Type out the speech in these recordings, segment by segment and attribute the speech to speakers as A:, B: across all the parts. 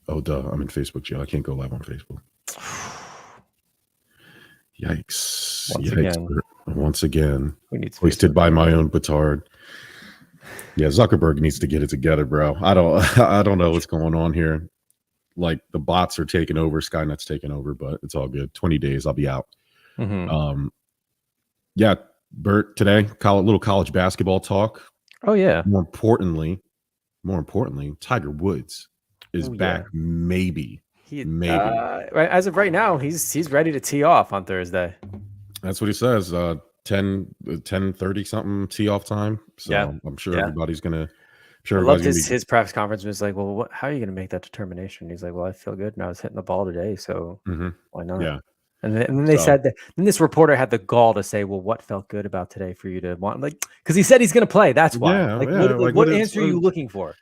A: Oh, duh. I'm in Facebook jail. I can't go live on Facebook. Yikes. Once again. Wasted by my own petard. Yeah, Zuckerberg needs to get it together, bro. I don't know what's going on here. Like, the bots are taking over, Skynet's taking over, but it's all good. 20 days, I'll be out. Yeah, Bert, today, little college basketball talk.
B: Oh, yeah.
A: More importantly, Tiger Woods is back. Maybe.
B: As of right now, he's ready to tee off on Thursday.
A: That's what he says. 10:30 something tee off time. So yeah. I'm sure everybody's gonna.
B: I loved his press conference was like, well, how are you going to make that determination? He's like, well, I feel good and I was hitting the ball today, so why not?
A: Yeah.
B: And then they said that. Then this reporter had the gall to say, well, what felt good about today for you to want? Like, because he said he's going to play. That's why. What answer are you looking for?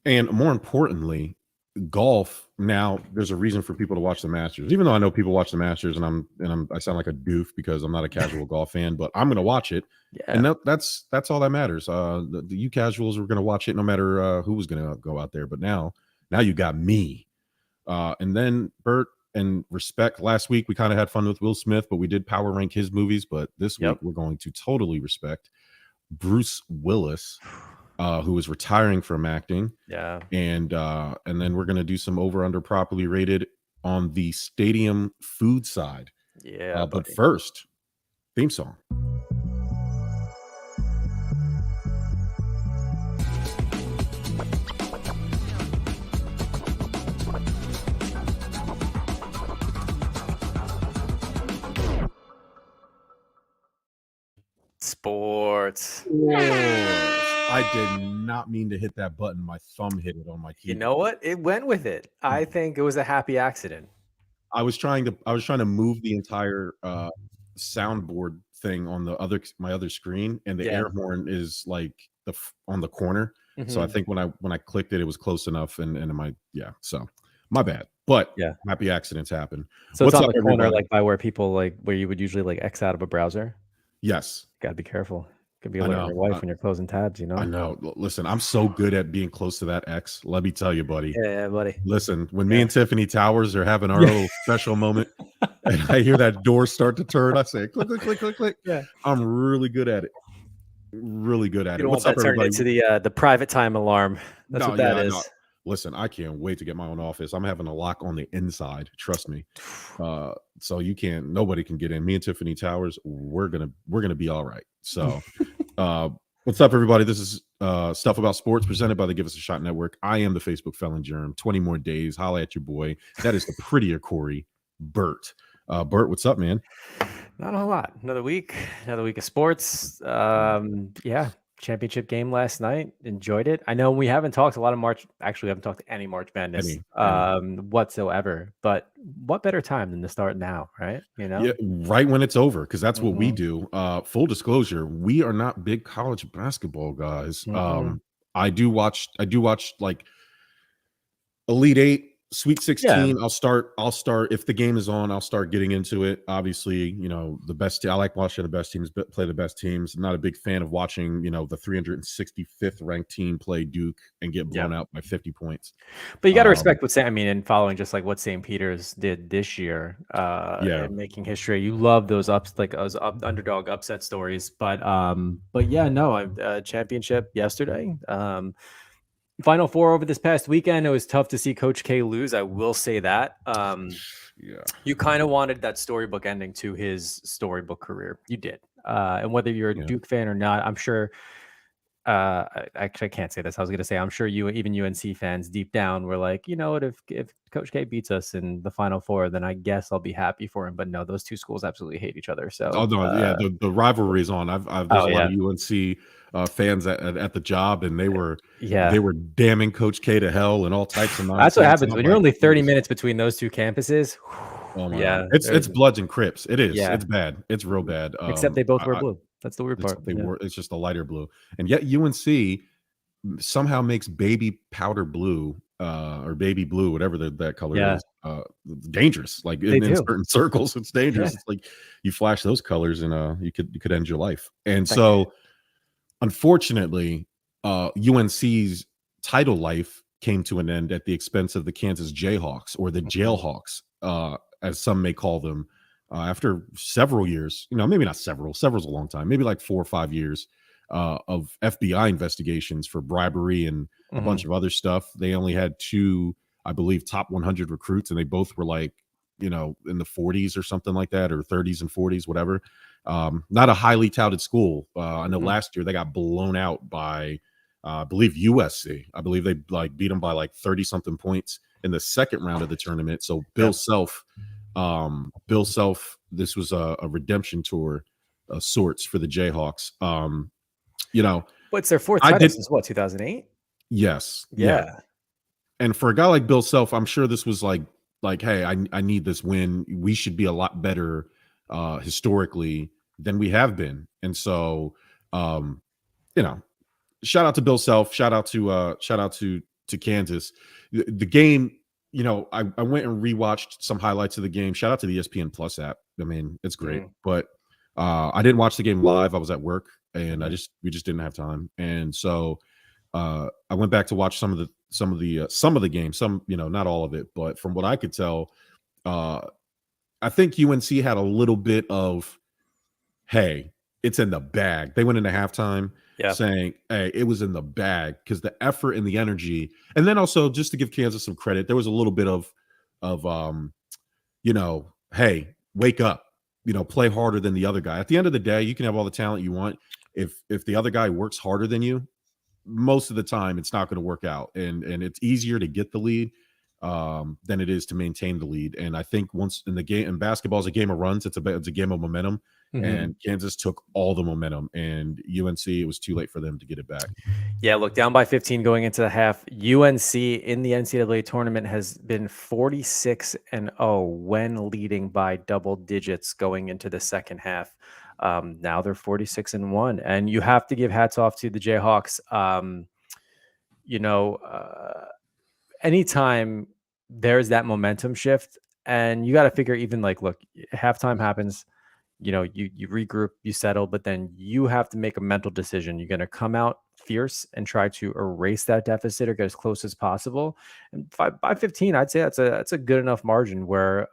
A: And more importantly, golf. Now, there's a reason for people to watch the Masters. Even though I know people watch the Masters, and I sound like a doof because I'm not a casual golf fan, but I'm going to watch it. Yeah. And that's all that matters. You casuals were going to watch it no matter who was going to go out there. But now you got me. And then Bert and respect. Last week we kind of had fun with Will Smith, but we did power rank his movies. But this week we're going to totally respect Bruce Willis. Who is retiring from acting.
B: Yeah.
A: And then we're going to do some over-under properly rated on the stadium food side.
B: Yeah.
A: But first, theme song.
B: Sports.
A: I did not mean to hit that button. My thumb hit it on my keyboard.
B: You know what? It went with it. I think it was a happy accident.
A: I was trying to move the entire soundboard thing on my other screen, and the air horn is like on the corner. So I think when I clicked it, it was close enough, so my bad. But happy accidents happen.
B: So what's it's on the corner, everybody? Like by where people where you would usually like X out of a browser.
A: Yes,
B: gotta be careful. Could be alerting your wife when you're closing tabs, you know?
A: I know. Listen, I'm so good at being close to that X. Let me tell you, buddy.
B: Yeah, buddy.
A: Listen, when me and Tiffany Towers are having our little special moment, and I hear that door start to turn, I say, click, click, click, click, click.
B: Yeah.
A: I'm really good at it. Really good at
B: it.
A: What's up, everybody?
B: Into the private time alarm. That's what that is. No.
A: Listen, I can't wait to get my own office. I'm having a lock on the inside. Trust me. So nobody can get in. Me and Tiffany Towers, we're gonna be all right. So what's up, everybody? This is Stuff About Sports presented by the Give Us a Shot Network. I am the Facebook felon germ. 20 more days. Holla at your boy. That is the prettier Corey, Bert. Bert, what's up, man?
B: Not a whole lot. Another week of sports. Championship game last night. Enjoyed it. I know we haven't talked a lot of March. Actually, we haven't talked any March Madness whatsoever. But what better time than to start now, right? You know,
A: yeah, right when it's over, because that's what we do. Full disclosure, we are not big college basketball guys. I do watch like Elite Eight, Sweet 16. Yeah. I'll start if the game is on, I'll start getting into it. Obviously, the best. I like watching the best teams play the best teams. I'm not a big fan of watching, the 365th ranked team play Duke and get blown out by 50 points.
B: But you got to respect and following just like what St. Peter's did this year, and making history. You love those underdog upset stories, but championship yesterday. Final Four over this past weekend. It was tough to see Coach K lose. I will say that. You kind of wanted that storybook ending to his storybook career. You did. And whether you're a Duke fan or not, I'm sure. Actually, I can't say this. I was going to say, I'm sure even UNC fans deep down were like, what, if Coach K beats us in the Final Four, then I guess I'll be happy for him. But no, those two schools absolutely hate each other. So,
A: the rivalry is on. There's a lot of UNC fans at the job, and they were damning Coach K to hell and all types of nonsense.
B: That's what happens when you're only 30 minutes between those two campuses.
A: Oh my God. It's Bloods and Crips. It is. Yeah. It's bad. It's real bad.
B: Except they both wear blue. That's the weird part.
A: It's just a lighter blue, and yet UNC somehow makes baby powder blue or baby blue, whatever that color is, dangerous. Like in certain circles, it's dangerous. It's like you flash those colors, and you could end your life. And unfortunately, UNC's title life came to an end at the expense of the Kansas Jayhawks, or the Jailhawks, as some may call them, after several years. Maybe not several's a long time, maybe like 4 or 5 years of FBI investigations for bribery and a bunch of other stuff. They only had 2, I believe, top 100 recruits, and they both were like, in the 40s or something like that, or 30s and 40s, whatever. Not a highly touted school. I know last year they got blown out by, I believe, USC. I believe they beat them by like 30 something points in the second round of the tournament. So Bill Self, this was a redemption tour of sorts for the Jayhawks.
B: What's their fourth title since what, 2008?
A: Yes.
B: Yeah.
A: And for a guy like Bill Self, I'm sure this was like, hey, I need this win. We should be a lot better historically than we have been. And so, shout out to Bill Self. Shout out to Kansas. The game, I went and rewatched some highlights of the game. Shout out to the ESPN Plus app. I mean, it's great. But I didn't watch the game live. I was at work, and we just didn't have time. And so I went back to watch some of the games. Some, not all of it, but from what I could tell, I think UNC had a little bit of, hey, it's in the bag. They went into halftime saying, hey, it was in the bag, because the effort and the energy. And then also, just to give Kansas some credit, there was a little bit of hey, wake up, play harder than the other guy. At the end of the day, you can have all the talent you want. If the other guy works harder than you, most of the time it's not going to work out. And it's easier to get the lead than it is to maintain the lead. And I think once in the game, and basketball is a game of runs, it's a game of momentum. And Kansas took all the momentum, and UNC, it was too late for them to get it back.
B: Yeah, look, down by 15 going into the half. UNC in the NCAA tournament has been 46-0 when leading by double digits going into the second half. Now they're 46-1, and you have to give hats off to the Jayhawks. Anytime there's that momentum shift, and you got to figure, even like, look, halftime happens, you regroup, you settle, but then you have to make a mental decision. You're going to come out fierce and try to erase that deficit or get as close as possible. And by 15, I'd say that's a good enough margin where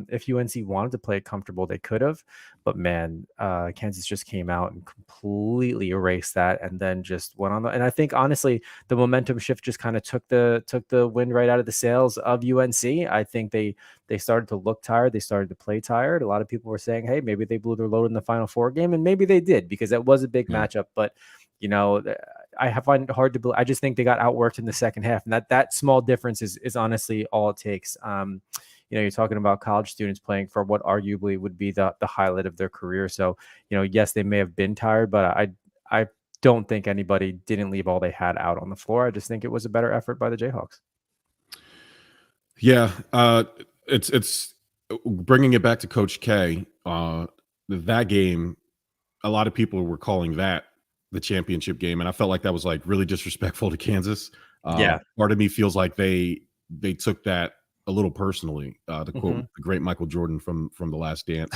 B: if UNC wanted to play it comfortable, they could have. But man, Kansas just came out and completely erased that, and then just went on. And I think honestly, the momentum shift just kind of took the wind right out of the sails of UNC. I think they started to look tired. They started to play tired. A lot of people were saying, hey, maybe they blew their load in the Final Four game, and maybe they did, because that was a big matchup. But I find it hard to believe. I just think they got outworked in the second half, and that small difference is honestly all it takes. You're talking about college students playing for what arguably would be the highlight of their career. So, yes, they may have been tired, but I don't think anybody didn't leave all they had out on the floor. I just think it was a better effort by the Jayhawks.
A: Yeah, it's bringing it back to Coach K. That game, a lot of people were calling that the championship game, and I felt like that was like really disrespectful to Kansas. Part of me feels like they took that a little personally, to quote the great Michael Jordan from The Last Dance.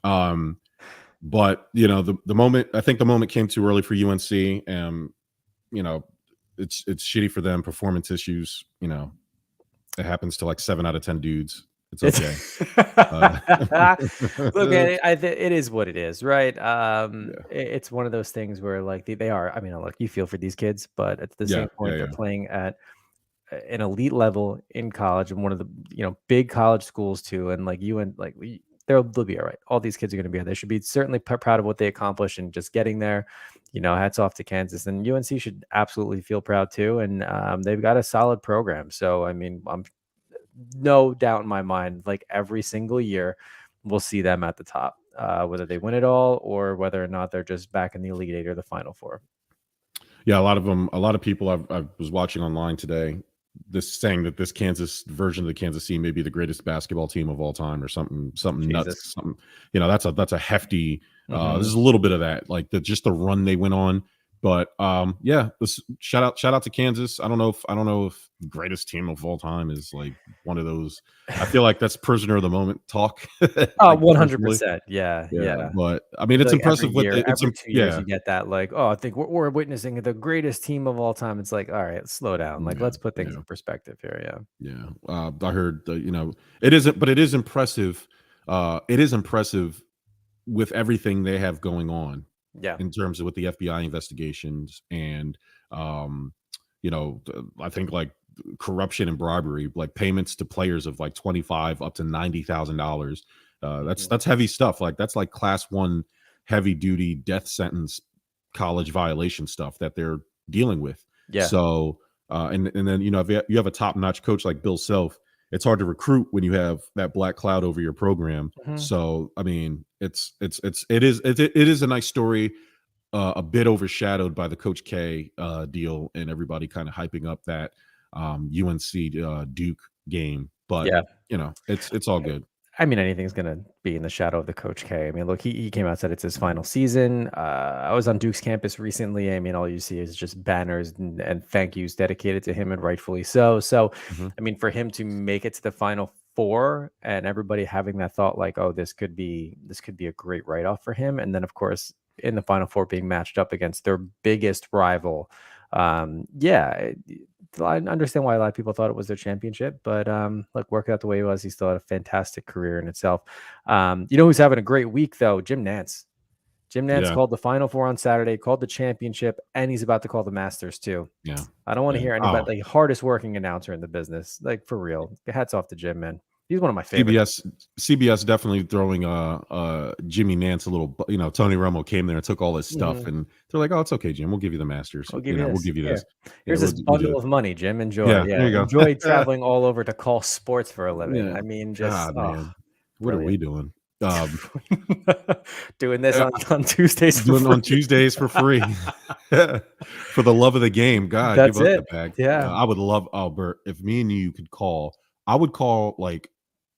A: But the moment, I think the moment came too early for UNC, and it's shitty for them. Performance issues, it happens to like 7 out of 10 dudes. It's okay.
B: Look, it is what it is, right? It's one of those things where like they are. I mean, look, you feel for these kids, but at the same point, they're playing at an elite level in college, and one of the big college schools too. And like they'll be all right. All these kids are going to be. They should be certainly proud of what they accomplished and just getting there. Hats off to Kansas, and UNC should absolutely feel proud too. And they've got a solid program. So I mean, I'm no doubt in my mind, like every single year, we'll see them at the top, whether they win it all or whether or not they're just back in the Elite Eight or the Final Four.
A: Yeah, a lot of people I was watching online today, saying that this Kansas version of the Kansas team may be the greatest basketball team of all time, or something nuts. Something, that's a hefty. There's a little bit of that, like just the run they went on. But yeah, shout out to Kansas. I don't know if greatest team of all time is like one of those. I feel like that's prisoner of the moment talk.
B: Oh, 100%. Yeah.
A: But I mean, it's
B: Like
A: impressive.
B: every 2 years, you get that. Like, oh, I think we're witnessing the greatest team of all time. It's like, all right, slow down. Like, let's put things in perspective here.
A: Yeah. I heard it isn't, but it is impressive. It is impressive with everything they have going on.
B: Yeah.
A: In terms of with the FBI investigations and I think like corruption and bribery, like payments to players of like $25 up to $90,000. That's heavy stuff. Like that's like class 1 heavy duty death sentence college violation stuff that they're dealing with.
B: Yeah.
A: So and then if you have a top notch coach like Bill Self, it's hard to recruit when you have that black cloud over your program. So I mean, it is a nice story, a bit overshadowed by the Coach K deal and everybody kind of hyping up that UNC Duke game. But it's all good.
B: I mean, anything's going to be in the shadow of the Coach K. I mean, look, he came out and said it's his final season. I was on Duke's campus recently. I mean, all you see is just banners and thank yous dedicated to him, and rightfully so. So, I mean, for him to make it to the Final Four and everybody having that thought like, oh, this could be a great write-off for him. And then, of course, in the Final Four being matched up against their biggest rival. I understand why a lot of people thought it was their championship, but look, work out the way it was. He still had a fantastic career in itself. Who's having a great week though? Jim Nantz. Jim Nantz called the Final Four on Saturday, called the championship, and he's about to call the Masters too. Yeah, I don't want to hear anybody like hardest working announcer in the business, like for real. Hats off to Jim, man. He's one of my favorites.
A: CBS definitely throwing Jimmy Nantz a little. Tony Romo came there and took all his stuff, and they're like, "Oh, it's okay, Jim. We'll give you the Masters. We'll give you this.
B: Here's this bundle of money, Jim. Enjoy. Yeah, there you go. Enjoy traveling all over to call sports for a living. I mean, just
A: man, what are we doing?
B: Doing this on Tuesdays.
A: On Tuesdays for free, for the love of the game. God,
B: that's
A: give
B: it.
A: Up the bag.
B: Yeah,
A: I would love Albert. If me and you could call, I would call like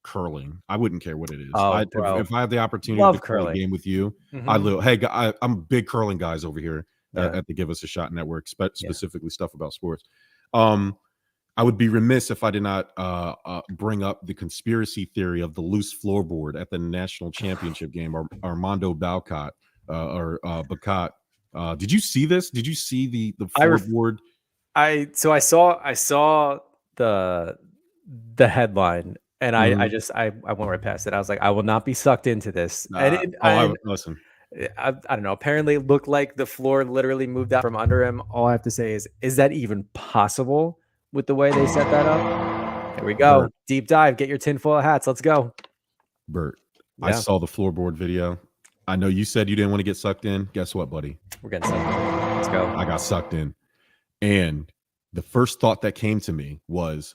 A: curling. I wouldn't care what it is. If I had the opportunity to play a game with you, I'm big curling guys over here at the Give Us a Shot Network, specifically stuff about sports. I would be remiss if I did not bring up the conspiracy theory of the loose floorboard at the national championship game. Armando Bacot Bacot. Did you see this? Did you see the floorboard?
B: I saw the headline. And I went right past it. I was like, I will not be sucked into this.
A: Listen.
B: I don't know. Apparently, it looked like the floor literally moved out from under him. All I have to say is that even possible with the way they set that up? Here we go. Bert. Deep dive. Get your tinfoil hats. Let's go.
A: Bert, I saw the floorboard video. I know you said you didn't want to get sucked in. Guess what, buddy?
B: We're getting sucked in. Let's go.
A: I got sucked in. And the first thought that came to me was,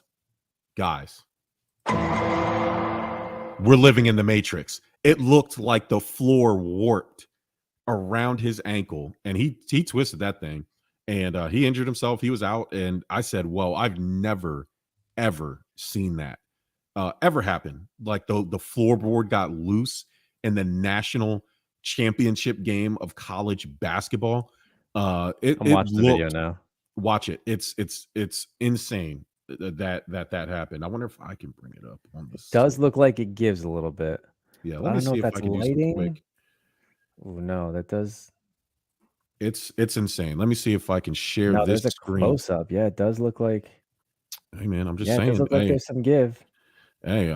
A: guys, we're living in the Matrix. It looked like the floor warped around his ankle, and he twisted that thing, and he injured himself. He was out, and I said, well, I've never, ever seen that ever happen. Like the floorboard got loose in the national championship game of college basketball.
B: I'm watching the video now.
A: Watch it. It's insane. That happened. I wonder if I can bring it up on this.
B: It does look like it gives a little bit.
A: Yeah, let me see if I can do something quick.
B: Oh no, that does.
A: It's insane. Let me see if I can share this screen.
B: Close up. Yeah, it does look like.
A: Hey man, I'm just saying.
B: It does look like there's some give.
A: Hey,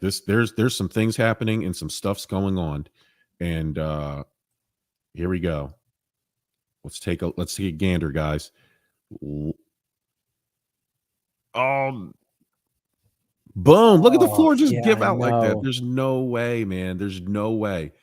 A: there's some things happening and some stuff's going on, and here we go. Let's take a gander, guys. Boom. Look at the floor just give out like that. There's no way, man. There's no way.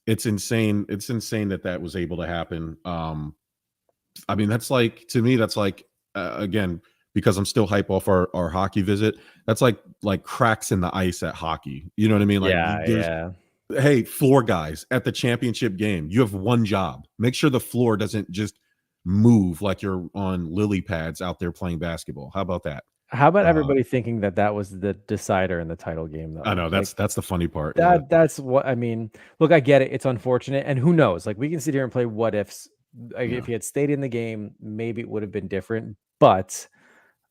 A: It's insane. It's insane that was able to happen. I mean, that's like, to me, that's like, again, because I'm still hype off our hockey visit. That's like cracks in the ice at hockey. You know what I mean? Like, hey, floor guys at the championship game, you have one job. Make sure the floor doesn't just move like you're on lily pads out there playing basketball. How about that?
B: How about everybody thinking that was the decider in the title game, though?
A: I know that's the funny part.
B: That's what I mean. Look, I get it. It's unfortunate, and who knows? Like, we can sit here and play what ifs Like, if he had stayed in the game, maybe it would have been different. But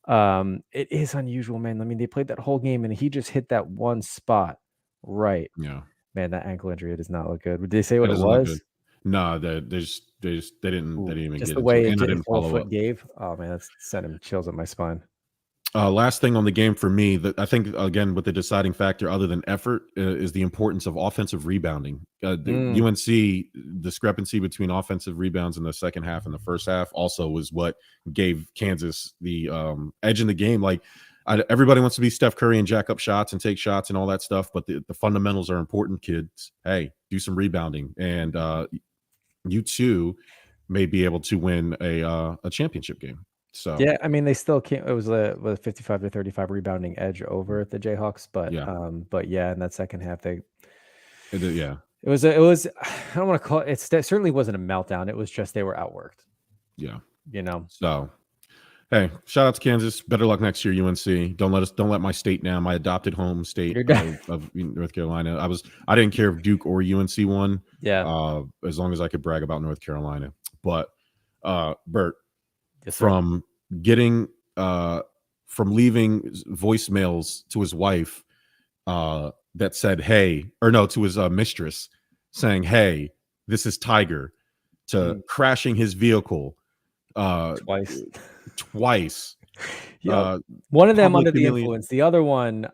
B: it is unusual, man. I mean, they played that whole game, and he just hit that one spot right.
A: Yeah,
B: man, that ankle injury does not look good. Did they say
A: it
B: what it
A: doesn't look
B: was?
A: good. No, they didn't even
B: Just
A: get
B: the
A: into
B: way
A: it, and I
B: the
A: didn't
B: whole
A: follow
B: foot
A: up.
B: gave. Oh man, that's sending chills up my spine.
A: Last thing on the game for me, that I think again with the deciding factor other than effort is the importance of offensive rebounding. The UNC discrepancy between offensive rebounds in the second half and the first half also was what gave Kansas the edge in the game. Like everybody wants to be Steph Curry and jack up shots and take shots and all that stuff, but the fundamentals are important, kids. Hey, do some rebounding, and you too may be able to win a championship game. So
B: yeah, I mean, they still can't. It was a 55-35 rebounding edge over the Jayhawks, but yeah, in that second half, it was I don't want to call it. It certainly wasn't a meltdown. It was just they were outworked.
A: Yeah,
B: So
A: hey, shout out to Kansas. Better luck next year, UNC. Don't let my state down. My adopted home state of North Carolina. I didn't care if Duke or UNC won.
B: Yeah.
A: As long as I could brag about North Carolina. But Bert,
B: yes,
A: from getting from leaving voicemails to his wife that said, hey, or no, to his mistress saying, hey, this is Tiger, to crashing his vehicle twice.
B: One of them under the influence, the other one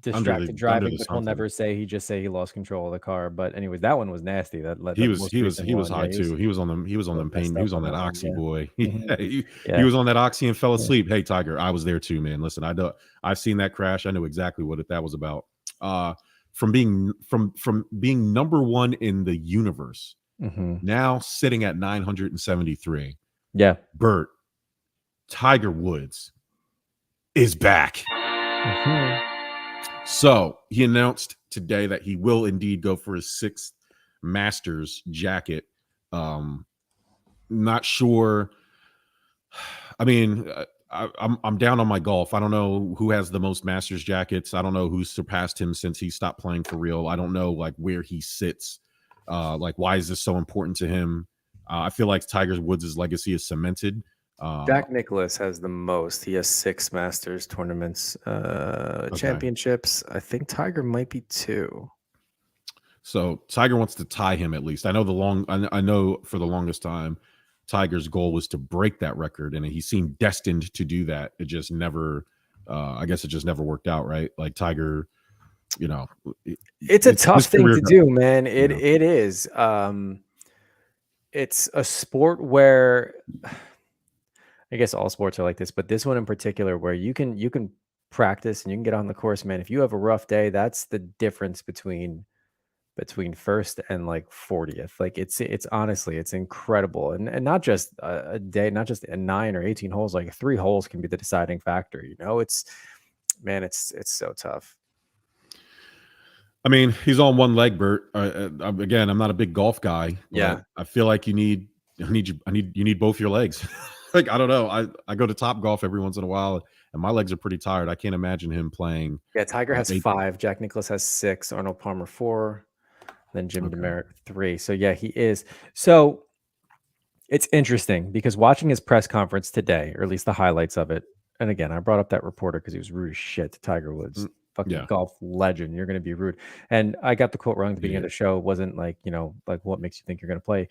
B: distracted driving, but he'll never say. He just say he lost control of the car. But anyways, that one was nasty.
A: He was high too. He was on them pain. He was on that oxy, boy. He was on that oxy and fell asleep. Hey, Tiger, I was there too, man. Listen, I've seen that crash. I knew exactly what that was about. From being number one in the universe, now sitting at 973.
B: Yeah,
A: Bert, Tiger Woods is back. So he announced today that he will indeed go for his 6th Masters jacket. Not sure. I mean, I'm down on my golf. I don't know who has the most Masters jackets. I don't know who's surpassed him since he stopped playing for real. I don't know like where he sits. Like why is this so important to him? I feel like Tiger Woods' legacy is cemented.
B: Jack Nicklaus has the most. He has 6 Masters tournaments, championships. I think Tiger might be 2.
A: So Tiger wants to tie him at least. I know for the longest time, Tiger's goal was to break that record, and he seemed destined to do that. It just never, I guess it just never worked out, right? Like Tiger,
B: it's a tough thing to do, man. It is. It's a sport where I guess all sports are like this, but this one in particular, where you can practice and you can get on the course, man. If you have a rough day, that's the difference between first and like 40th. Like it's honestly, it's incredible. And not just a day, not just a 9 or 18 holes, like 3 holes can be the deciding factor. It's so tough.
A: I mean, he's on one leg, Bert. Again, I'm not a big golf guy.
B: Yeah.
A: I feel like you need both your legs. Like, I don't know. I go to Top Golf every once in a while, and my legs are pretty tired. I can't imagine him playing.
B: Yeah, Tiger has 5. Jack Nicklaus has 6. Arnold Palmer 4. Then Jim DeMeritt 3. So yeah, he is. So it's interesting because watching his press conference today, or at least the highlights of it. And again, I brought up that reporter because he was rude as shit to Tiger Woods. Fucking golf legend. You're going to be rude. And I got the quote wrong at the beginning of the show. It wasn't like, like what makes you think you're going to play?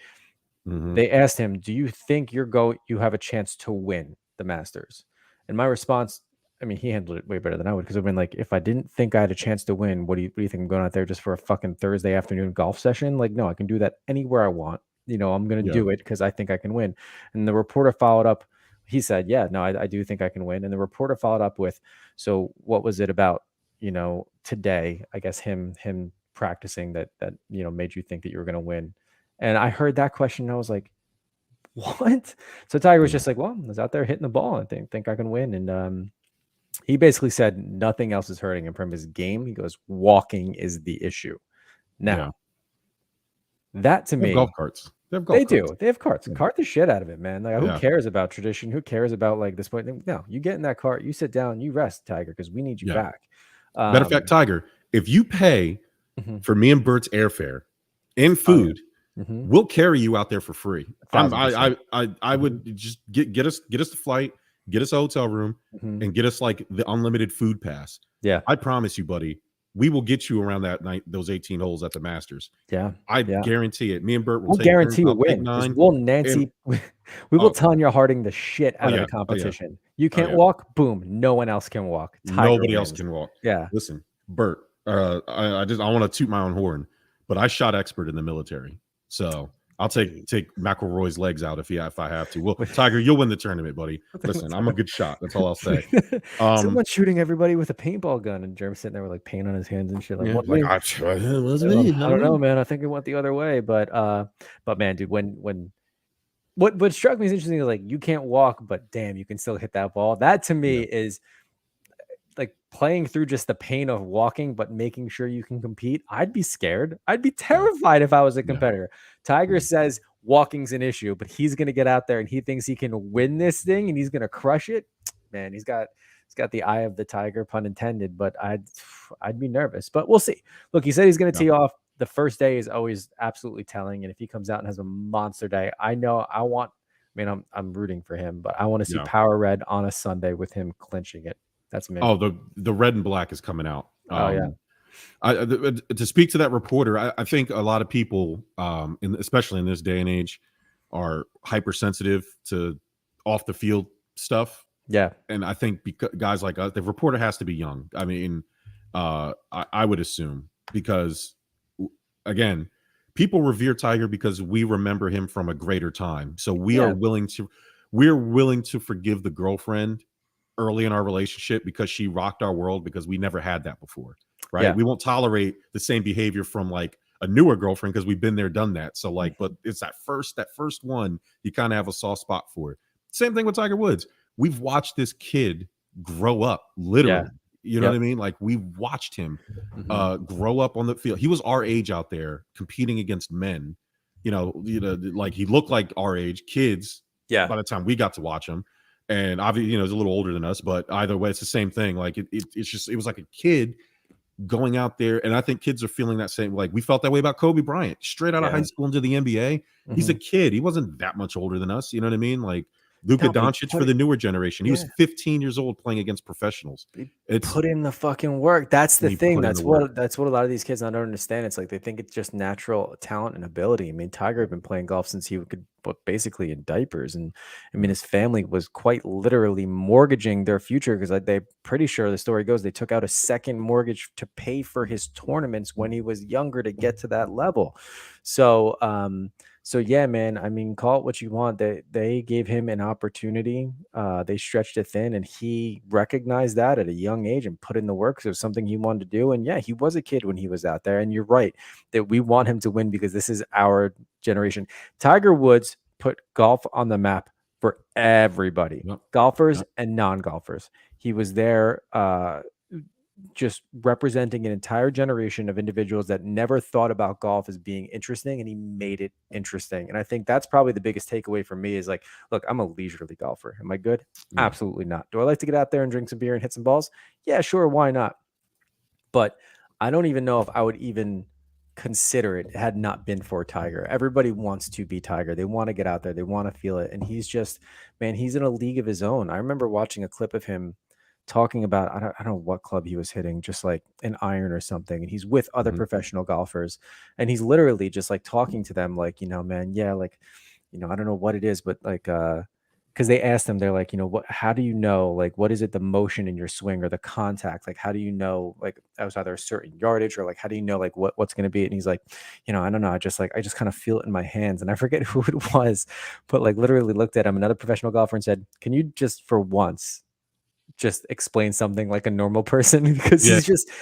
B: They asked him, do you think you have a chance to win the Masters? And my response, I mean, he handled it way better than I would, because I've been like, if I didn't think I had a chance to win, what do you think? I'm going out there just for a fucking Thursday afternoon golf session? Like, no, I can do that anywhere I want. I'm going to do it because I think I can win. And the reporter followed up. He said, yeah, no, I do think I can win. And the reporter followed up with, so what was it about, today, I guess him practicing that made you think that you were going to win? And I heard that question and I was like, what? So Tiger was just like, well, I was out there hitting the ball. I think I can win. And he basically said nothing else is hurting him from his game. He goes, walking is the issue. Now, that to me,
A: golf carts.
B: They do. They have carts. Cart the shit out of it, man. Like, who cares about tradition? Who cares about like this point? No, you get in that cart, you sit down, you rest, Tiger, because we need you back.
A: Matter of fact, Tiger, if you pay for me and Bert's airfare and food, we'll carry you out there for free. I would just get us the flight, get us a hotel room, and get us like the unlimited food pass.
B: Yeah,
A: I promise you, buddy, we will get you around that night, those 18 holes at the Masters. I guarantee it. Me and Bert will
B: guarantee a win. We'll Nancy, we will Tanya Harding the shit out of the competition. You can't walk, boom, no one else can walk.
A: Nobody else can walk.
B: Yeah.
A: Listen, Bert, I want to toot my own horn, but I shot expert in the military, so I'll take McElroy's legs out if I have to. Well, Tiger, you'll win the tournament, buddy. Listen, I'm a good shot. That's all I'll say.
B: Someone's shooting everybody with a paintball gun, and Jerem's sitting there with like paint on his hands and shit. Like,
A: I
B: don't know, man. I think it went the other way, but man, dude, when what struck me is interesting is like you can't walk, but damn, you can still hit that ball. That to me is like playing through just the pain of walking, but making sure you can compete. I'd be scared. I'd be terrified if I was a competitor. Tiger says walking's an issue, but he's going to get out there and he thinks he can win this thing and he's going to crush it. Man, he's got the eye of the tiger, pun intended, but I'd be nervous, but we'll see. Look, he said he's going to tee off. The first day is always absolutely telling. And if he comes out and has a monster day, I'm rooting for him, but I want to see Power Red on a Sunday with him clinching it. That's me.
A: Oh, the red and black is coming out. To speak to that reporter, I think a lot of people, especially in this day and age, are hypersensitive to off the field stuff.
B: Yeah,
A: and I think because guys like us, the reporter has to be young. I mean, I would assume because, again, people revere Tiger because we remember him from a greater time. So we're willing to forgive the girlfriend early in our relationship because she rocked our world because we never had that before, right? Yeah. We won't tolerate the same behavior from like a newer girlfriend because we've been there, done that. So like, but it's that first one you kind of have a soft spot for it. Same thing with Tiger Woods. We've watched this kid grow up, literally. You know what I mean? Like we watched him grow up on the field. He was our age out there competing against men. You know, like he looked like our age kids. Yeah. By the time we got to watch him. And obviously, he's a little older than us, but either way, it's the same thing. Like it was like a kid going out there. And I think kids are feeling that same, like we felt that way about Kobe Bryant, straight out of high school into the NBA. He's a kid. He wasn't that much older than us. You know what I mean? Like Luka Doncic for the newer generation. He was 15 years old playing against professionals.
B: Put in the fucking work. That's the thing. That's what a lot of these kids don't understand. It's like they think it's just natural talent and ability. I mean, Tiger had been playing golf since he could basically in diapers. And I mean, his family was quite literally mortgaging their future because they're pretty sure the story goes they took out a second mortgage to pay for his tournaments when he was younger to get to that level. So yeah, man, I mean, call it what you want. They gave him an opportunity. They stretched it thin and he recognized that at a young age and put in the work. So it was something he wanted to do. And yeah, he was a kid when he was out there. And you're right that we want him to win because this is our generation. Tiger Woods put golf on the map for everybody, golfers and non-golfers. He was there just representing an entire generation of individuals that never thought about golf as being interesting, and he made it interesting. And I think that's probably the biggest takeaway for me is like, look, I'm a leisurely golfer. Am I good? Yeah. Absolutely not. Do I like to get out there and drink some beer and hit some balls? Yeah, sure. Why not? But I don't even know if I would even consider it had not been for Tiger. Everybody wants to be Tiger. They want to get out there. They want to feel it. And he's just, man, he's in a league of his own. I remember watching a clip of him talking about, I don't know what club he was hitting, just like an iron or something. And he's with other professional golfers. And he's literally just like talking to them like, man, yeah, like, I don't know what it is, but like, because they asked him, they're like, how do you know, like, what is it, the motion in your swing or the contact? Like, how do you know, like, that was either a certain yardage or like, how do you know, like, what's going to be? And he's like, I don't know. I just kind of feel it in my hands. And I forget who it was, but like literally looked at him, another professional golfer, and said, can you just for once just explain something like a normal person? Because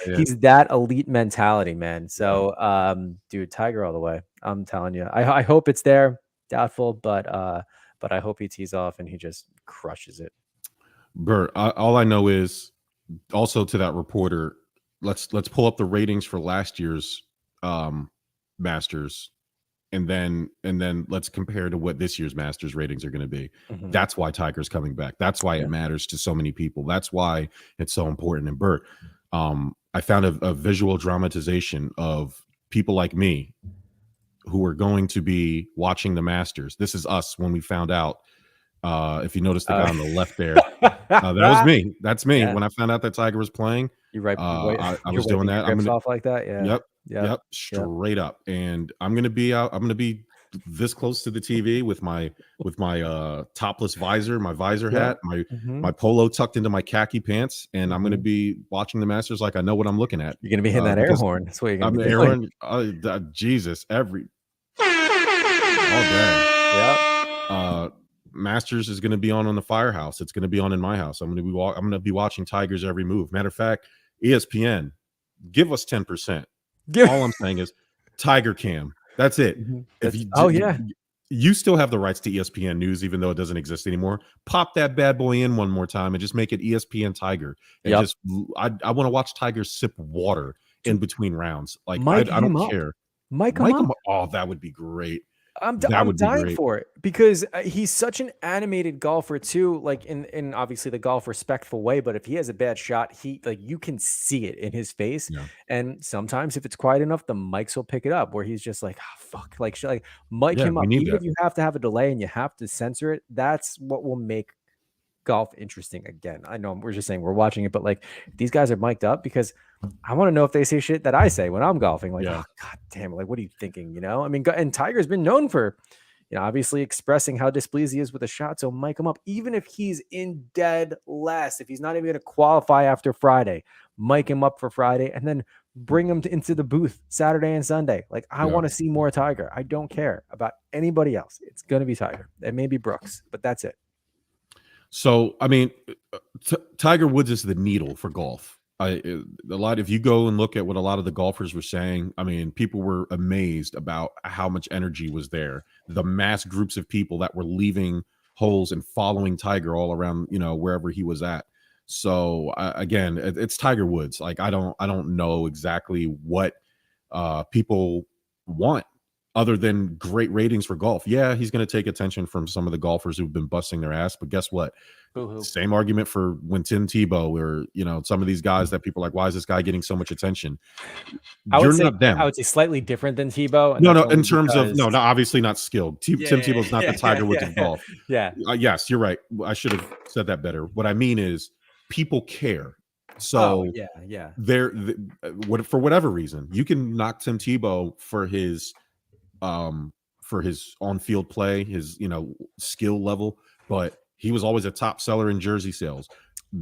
B: he's that elite mentality, man. So, dude, Tiger all the way. I'm telling you, I hope it's there. Doubtful, but I hope he tees off and he just crushes it.
A: Bert, all I know is also to that reporter, let's pull up the ratings for last year's Masters, and then let's compare to what this year's Masters ratings are going to be. That's why Tiger's coming back. That's why it matters to so many people. That's why it's so important. And Bert, I found a visual dramatization of people like me who are going to be watching the Masters. This is us when we found out. If you notice the guy on the left there, that was me. That's me.
B: Yeah.
A: When I found out that Tiger was playing,
B: You right,
A: I was doing that.
B: I'm gonna off like that. Yeah.
A: Yep, straight up. And I'm gonna be out. I'm gonna be this close to the TV with my topless visor, my visor hat, my polo tucked into my khaki pants, and I'm gonna be watching the Masters like I know what I'm looking at.
B: You're gonna be hitting that air horn. That's what you're gonna be
A: doing. Jesus, all day. Masters is going to be on the Firehouse. It's going to be on in my house. I'm going to be watching Tiger's every move. Matter of fact, ESPN, give us 10%. All I'm saying is Tiger Cam. That's it. You still have the rights to ESPN News, even though it doesn't exist anymore. Pop that bad boy in one more time and just make it ESPN Tiger. And I want to watch Tiger sip water in between rounds. Like I don't care.
B: Mike him up.
A: Oh, that would be great.
B: I'm dying for it because he's such an animated golfer too, like in obviously the golf respectful way. But if he has a bad shot, you can see it in his face. Yeah. And sometimes if it's quiet enough, the mics will pick it up where he's just like, oh, fuck, like mic him up. Even if you have to have a delay and you have to censor it, that's what will make golf interesting again. I know we're just saying we're watching it, but like these guys are mic'd up because I want to know if they say shit that I say when I'm golfing. Like, oh, God damn, like, what are you thinking? You know, I mean, and Tiger's been known for, obviously expressing how displeased he is with a shot. So mic him up, even if he's in dead last, if he's not even going to qualify after Friday, mic him up for Friday and then bring him into the booth Saturday and Sunday. Like, I want to see more Tiger. I don't care about anybody else. It's going to be Tiger. It may be Brooks, but that's it.
A: So, I mean, Tiger Woods is the needle for golf. If you go and look at what a lot of the golfers were saying, I mean, people were amazed about how much energy was there. The mass groups of people that were leaving holes and following Tiger all around, wherever he was at. So again, it's Tiger Woods. Like, I don't know exactly what people want other than great ratings for golf. Yeah, he's going to take attention from some of the golfers who've been busting their ass, but guess what? Boo-hoo. Same argument for when Tim Tebow or, some of these guys that people are like, why is this guy getting so much attention?
B: I would say slightly different than Tebow.
A: No, in terms of, obviously not skilled. Tim Tebow's not the Tiger Woods of golf.
B: Yeah.
A: Yes, you're right. I should have said that better. What I mean is people care. So for whatever reason, you can knock Tim Tebow for his on-field play, his skill level, but he was always a top seller in jersey sales.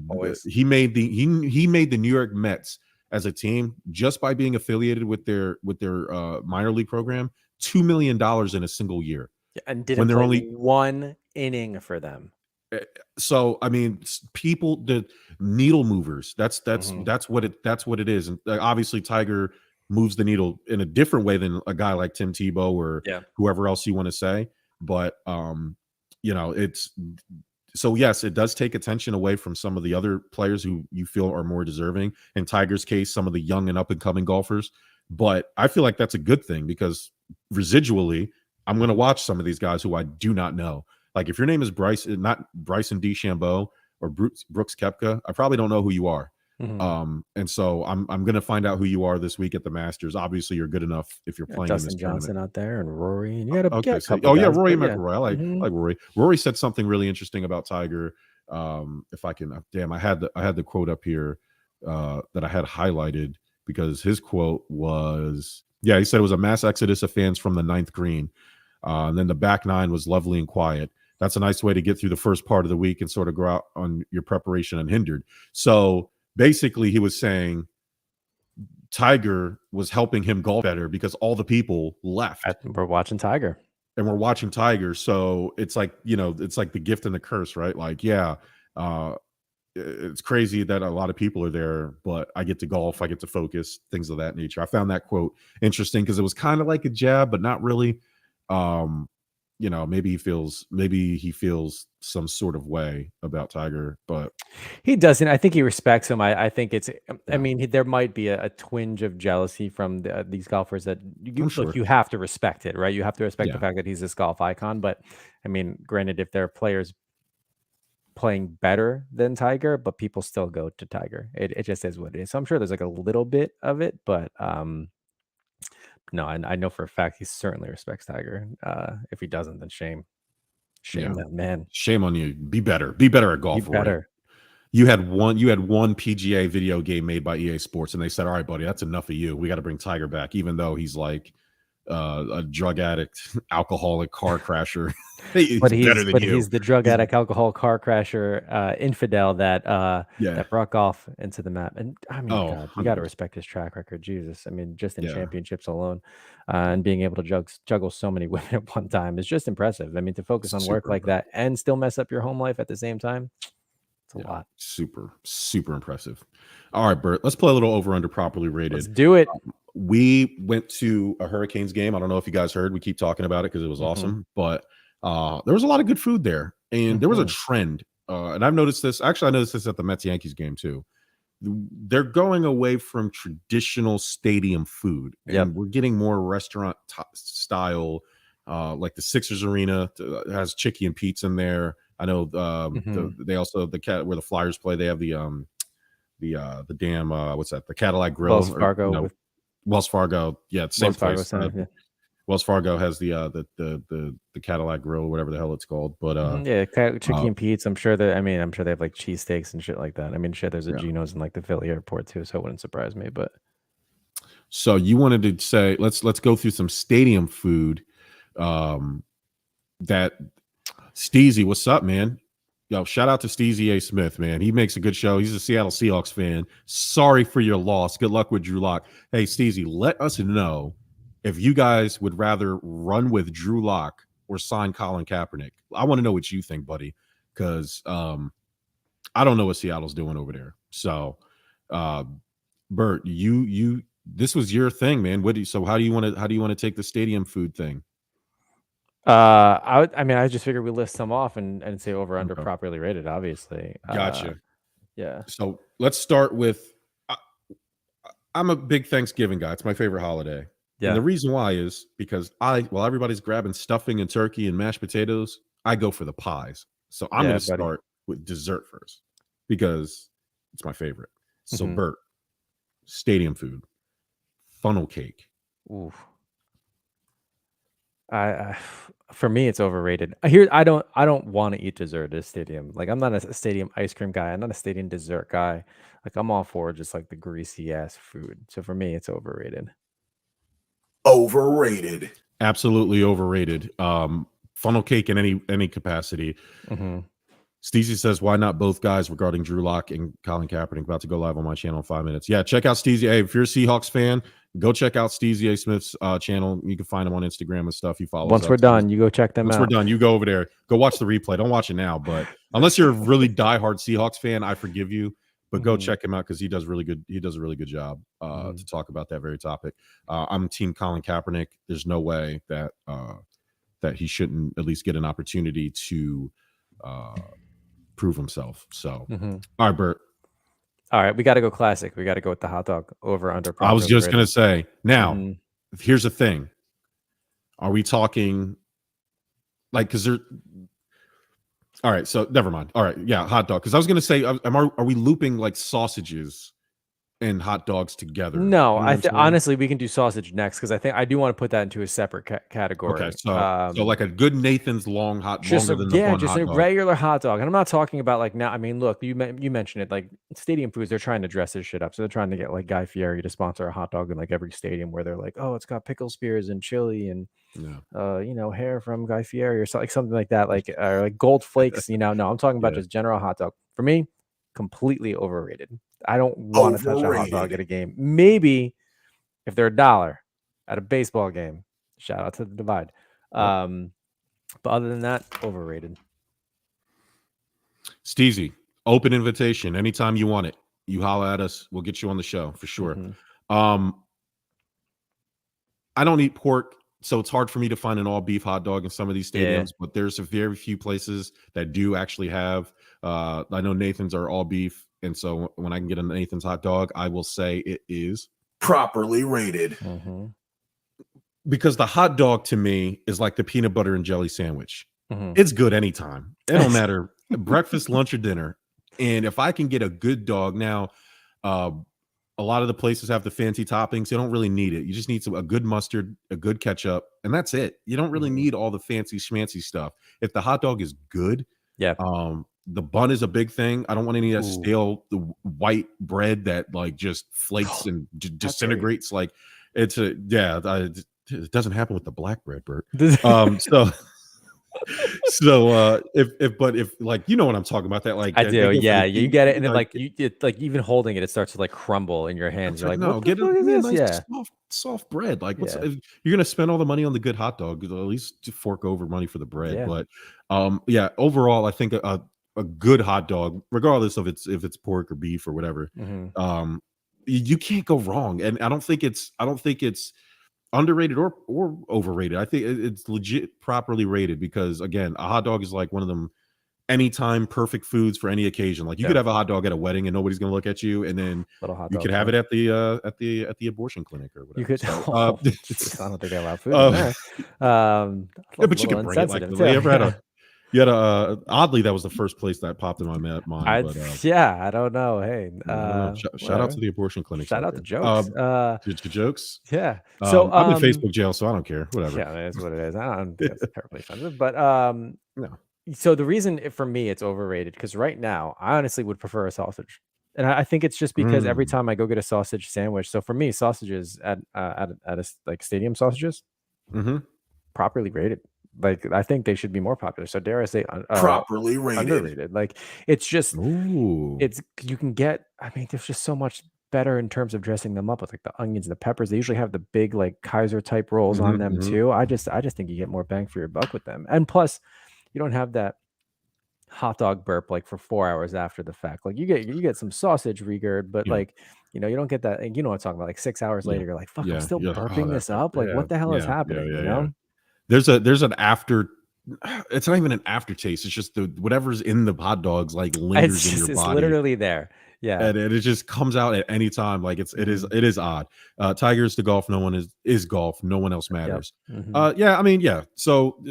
A: Always. He made the New York Mets as a team just by being affiliated with their minor league program $2 million in a single year,
B: and didn't play only one inning for them.
A: So I mean, people, the needle movers. That's what it is, and obviously Tiger moves the needle in a different way than a guy like Tim Tebow or whoever else you want to say. But, it's so, yes, it does take attention away from some of the other players who you feel are more deserving. In Tiger's case, some of the young and up and coming golfers. But I feel like that's a good thing because residually, I'm going to watch some of these guys who I do not know. Like if your name is not Bryson DeChambeau or Brooks Koepka, I probably don't know who you are. Mm-hmm. And so I'm going to find out who you are this week at the Masters. Obviously, you're good enough if you're playing
B: Justin
A: in this
B: Johnson
A: tournament.
B: out there and Rory. And you got
A: Rory McIlroy. I like Rory. Rory said something really interesting about Tiger. If I can, I had the quote up here that I had highlighted because his quote was, he said it was a mass exodus of fans from the ninth green. And then the back nine was lovely and quiet. That's a nice way to get through the first part of the week and sort of go out on your preparation unhindered. So basically, he was saying Tiger was helping him golf better because all the people left.
B: We're watching Tiger.
A: And we're watching Tiger. So it's like, it's like the gift and the curse, right? Like, it's crazy that a lot of people are there, but I get to golf, I get to focus, things of that nature. I found that quote interesting because it was kind of like a jab, but not really. Maybe he feels some sort of way about Tiger, but
B: he doesn't. I think he respects him. I think it's. I mean, there might be a twinge of jealousy from these golfers that you have to respect it, right? You have to respect the fact that he's this golf icon. But I mean, granted, if there are players playing better than Tiger, but people still go to Tiger, it just is what it is. So I'm sure there's like a little bit of it, but No, I know for a fact he certainly respects Tiger. If he doesn't, then shame that man.
A: Shame on you. Be better at golf.
B: Be better.
A: You had one PGA video game made by EA Sports, and they said, "All right, buddy, that's enough of you. We got to bring Tiger back," even though he's like a drug addict, alcoholic, car crasher. he's better than you.
B: He's the drug addict, alcohol, car crasher, infidel that brought golf into the map. And I mean, God, you got to respect his track record. Jesus, I mean, just in championships alone, and being able to juggle so many women at one time is just impressive. I mean, to focus on work like that and still mess up your home life at the same time. A lot. Super
A: impressive. All right, Bert, let's play a little over under properly rated.
B: Let's do it.
A: We went to a Hurricanes game. I don't know if you guys heard. We keep talking about it because it was awesome, but there was a lot of good food there, and there was a trend. And I've noticed this. Actually, I noticed this at the Mets Yankees game too. They're going away from traditional stadium food, and we're getting more restaurant style. Like the Sixers arena has chicken and pizza in there. I know they also where the Flyers play. They have the damn what's that? The Cadillac Grill. Wells Fargo. Yeah, same place. Wells Fargo has the Cadillac Grill, whatever the hell it's called. But
B: chicken and pizza. I'm sure they have like cheesesteaks and shit like that. I mean, shit, there's a Geno's in like the Philly airport too, so it wouldn't surprise me. But
A: so you wanted to say let's go through some stadium food. That Steezy, what's up, man? Yo, shout out to Steezy A. Smith, man. He makes a good show. He's a Seattle Seahawks fan. Sorry for your loss. Good luck with Drew Lock. Hey, Steezy, let us know if you guys would rather run with Drew Lock or sign Colin Kaepernick. I want to know what you think, buddy, because I don't know what Seattle's doing over there. So, Bert, you this was your thing, man. How do you want to take the stadium food thing?
B: I just figured we list some off and say over under properly rated, obviously.
A: Gotcha.
B: Yeah.
A: So let's start with I'm a big Thanksgiving guy. It's my favorite holiday. Yeah. And the reason why is because while everybody's grabbing stuffing and turkey and mashed potatoes, I go for the pies. So I'm going to start with dessert first because it's my favorite. So Bert, stadium food, funnel cake.
B: Ooh. For me, it's overrated. I don't want to eat dessert at a stadium. Like, I'm not a stadium ice cream guy. I'm not a stadium dessert guy. Like, I'm all for just like the greasy ass food. So for me, it's overrated.
A: Overrated. Absolutely overrated. Funnel cake in any capacity. Steezy says, why not both guys regarding Drew Lock and Colin Kaepernick? About to go live on my channel in 5 minutes. Yeah, check out Steezy. Hey, if you're a Seahawks fan, go check out Steezy A. Smith's channel. You can find him on Instagram and stuff. You follow.
B: Once we're done, you go check them out.
A: Once we're done, you go over there. Go watch the replay. Don't watch it now, but unless you're a really diehard Seahawks fan, I forgive you. But go check him out because he does really good. He does a really good job to talk about that very topic. I'm Team Colin Kaepernick. There's no way that he shouldn't at least get an opportunity to prove himself. So, all right, Bert.
B: All right, we got to go classic. We got to go with the hot dog over under.
A: I was just gonna say. Now, here's the thing: are we talking like because they're? All right, so never mind. All right, yeah, hot dog. Because I was gonna say, are we looping like sausages and hot dogs together?
B: No, honestly, we can do sausage next because I do want to put that into a separate category.
A: Okay, so like a good Nathan's long hot,
B: just
A: longer than the
B: just a regular hot dog. And I'm not talking about like now. I mean, look, you mentioned it. Like stadium foods, they're trying to dress this shit up. So they're trying to get like Guy Fieri to sponsor a hot dog in like every stadium where they're like, oh, it's got pickle spears and chili and hair from Guy Fieri or something like that. Like or like gold flakes. No, I'm talking about just general hot dog. For me, completely overrated. I don't want to touch a hot dog at a game. Maybe if they're $1 at a baseball game. Shout out to the Divide. But other than that, overrated.
A: Steezy, open invitation. Anytime you want it, you holler at us. We'll get you on the show for sure. I don't eat pork, so it's hard for me to find an all beef hot dog in some of these stadiums. But there's a very few places that do actually have. I know Nathan's are all beef. And so when I can get a Nathan's hot dog, I will say it is properly rated. Because the hot dog to me is like the peanut butter and jelly sandwich. It's good anytime. It don't matter breakfast, lunch, or dinner. And if I can get a good dog now, A lot of the places have the fancy toppings. You don't really need it. You just need a good mustard, a good ketchup, and that's it. You don't really need all the fancy schmancy stuff. If the hot dog is good, the bun is a big thing. I don't want any of that stale white bread that like just flakes and disintegrates. Like it's it doesn't happen with the black bread, Bert. So if like you know what I'm talking about, that like
B: I do, yeah, you get it, and then like even holding it, it starts to like crumble in your hands. You're like,
A: no,
B: what
A: get
B: the fuck is this?
A: nice soft bread. Like, if you're gonna spend all the money on the good hot dog, at least fork over money for the bread. But overall, I think a good hot dog, regardless of if it's pork or beef or whatever, you can't go wrong. And I don't think it's underrated or overrated. I think it's legit properly rated because again, a hot dog is like one of them anytime perfect foods for any occasion. Like you could have a hot dog at a wedding and nobody's gonna look at you, and then you could have it at the abortion clinic or whatever.
B: You could. I don't think they allow food in there.
A: But you can bring it. Like, you had a oddly that was the first place that popped in my mind.
B: I don't know. Hey,
A: shout out to the abortion clinic.
B: Shout out to Jokes.
A: Jokes.
B: Yeah.
A: So I'm in Facebook jail, so I don't care. Whatever.
B: Yeah, that's what it is. I don't think that's terribly offensive, but
A: no.
B: So the reason for me it's overrated because right now I honestly would prefer a sausage, and I think it's just because every time I go get a sausage sandwich. So for me, sausages at like stadium sausages, properly rated. Like I think they should be more popular. So dare I say,
A: properly rated,
B: underrated. Like it's just, it's you can get. I mean, there's just so much better in terms of dressing them up with like the onions and the peppers. They usually have the big like Kaiser type rolls on them too. I just think you get more bang for your buck with them, and plus, you don't have that hot dog burp like for 4 hours after the fact. Like you get some sausage regurd, but like you don't get that. And you know what I'm talking about? Like 6 hours later, you're like, fuck, I'm still burping this up. Like what the hell is happening? You know?
A: There's an after. It's not even an aftertaste. It's just whatever's in the hot dogs like lingers in your body.
B: It's literally there. Yeah,
A: and it just comes out at any time. Like it is odd. Tigers to golf. No one is golf. No one else matters. I mean, so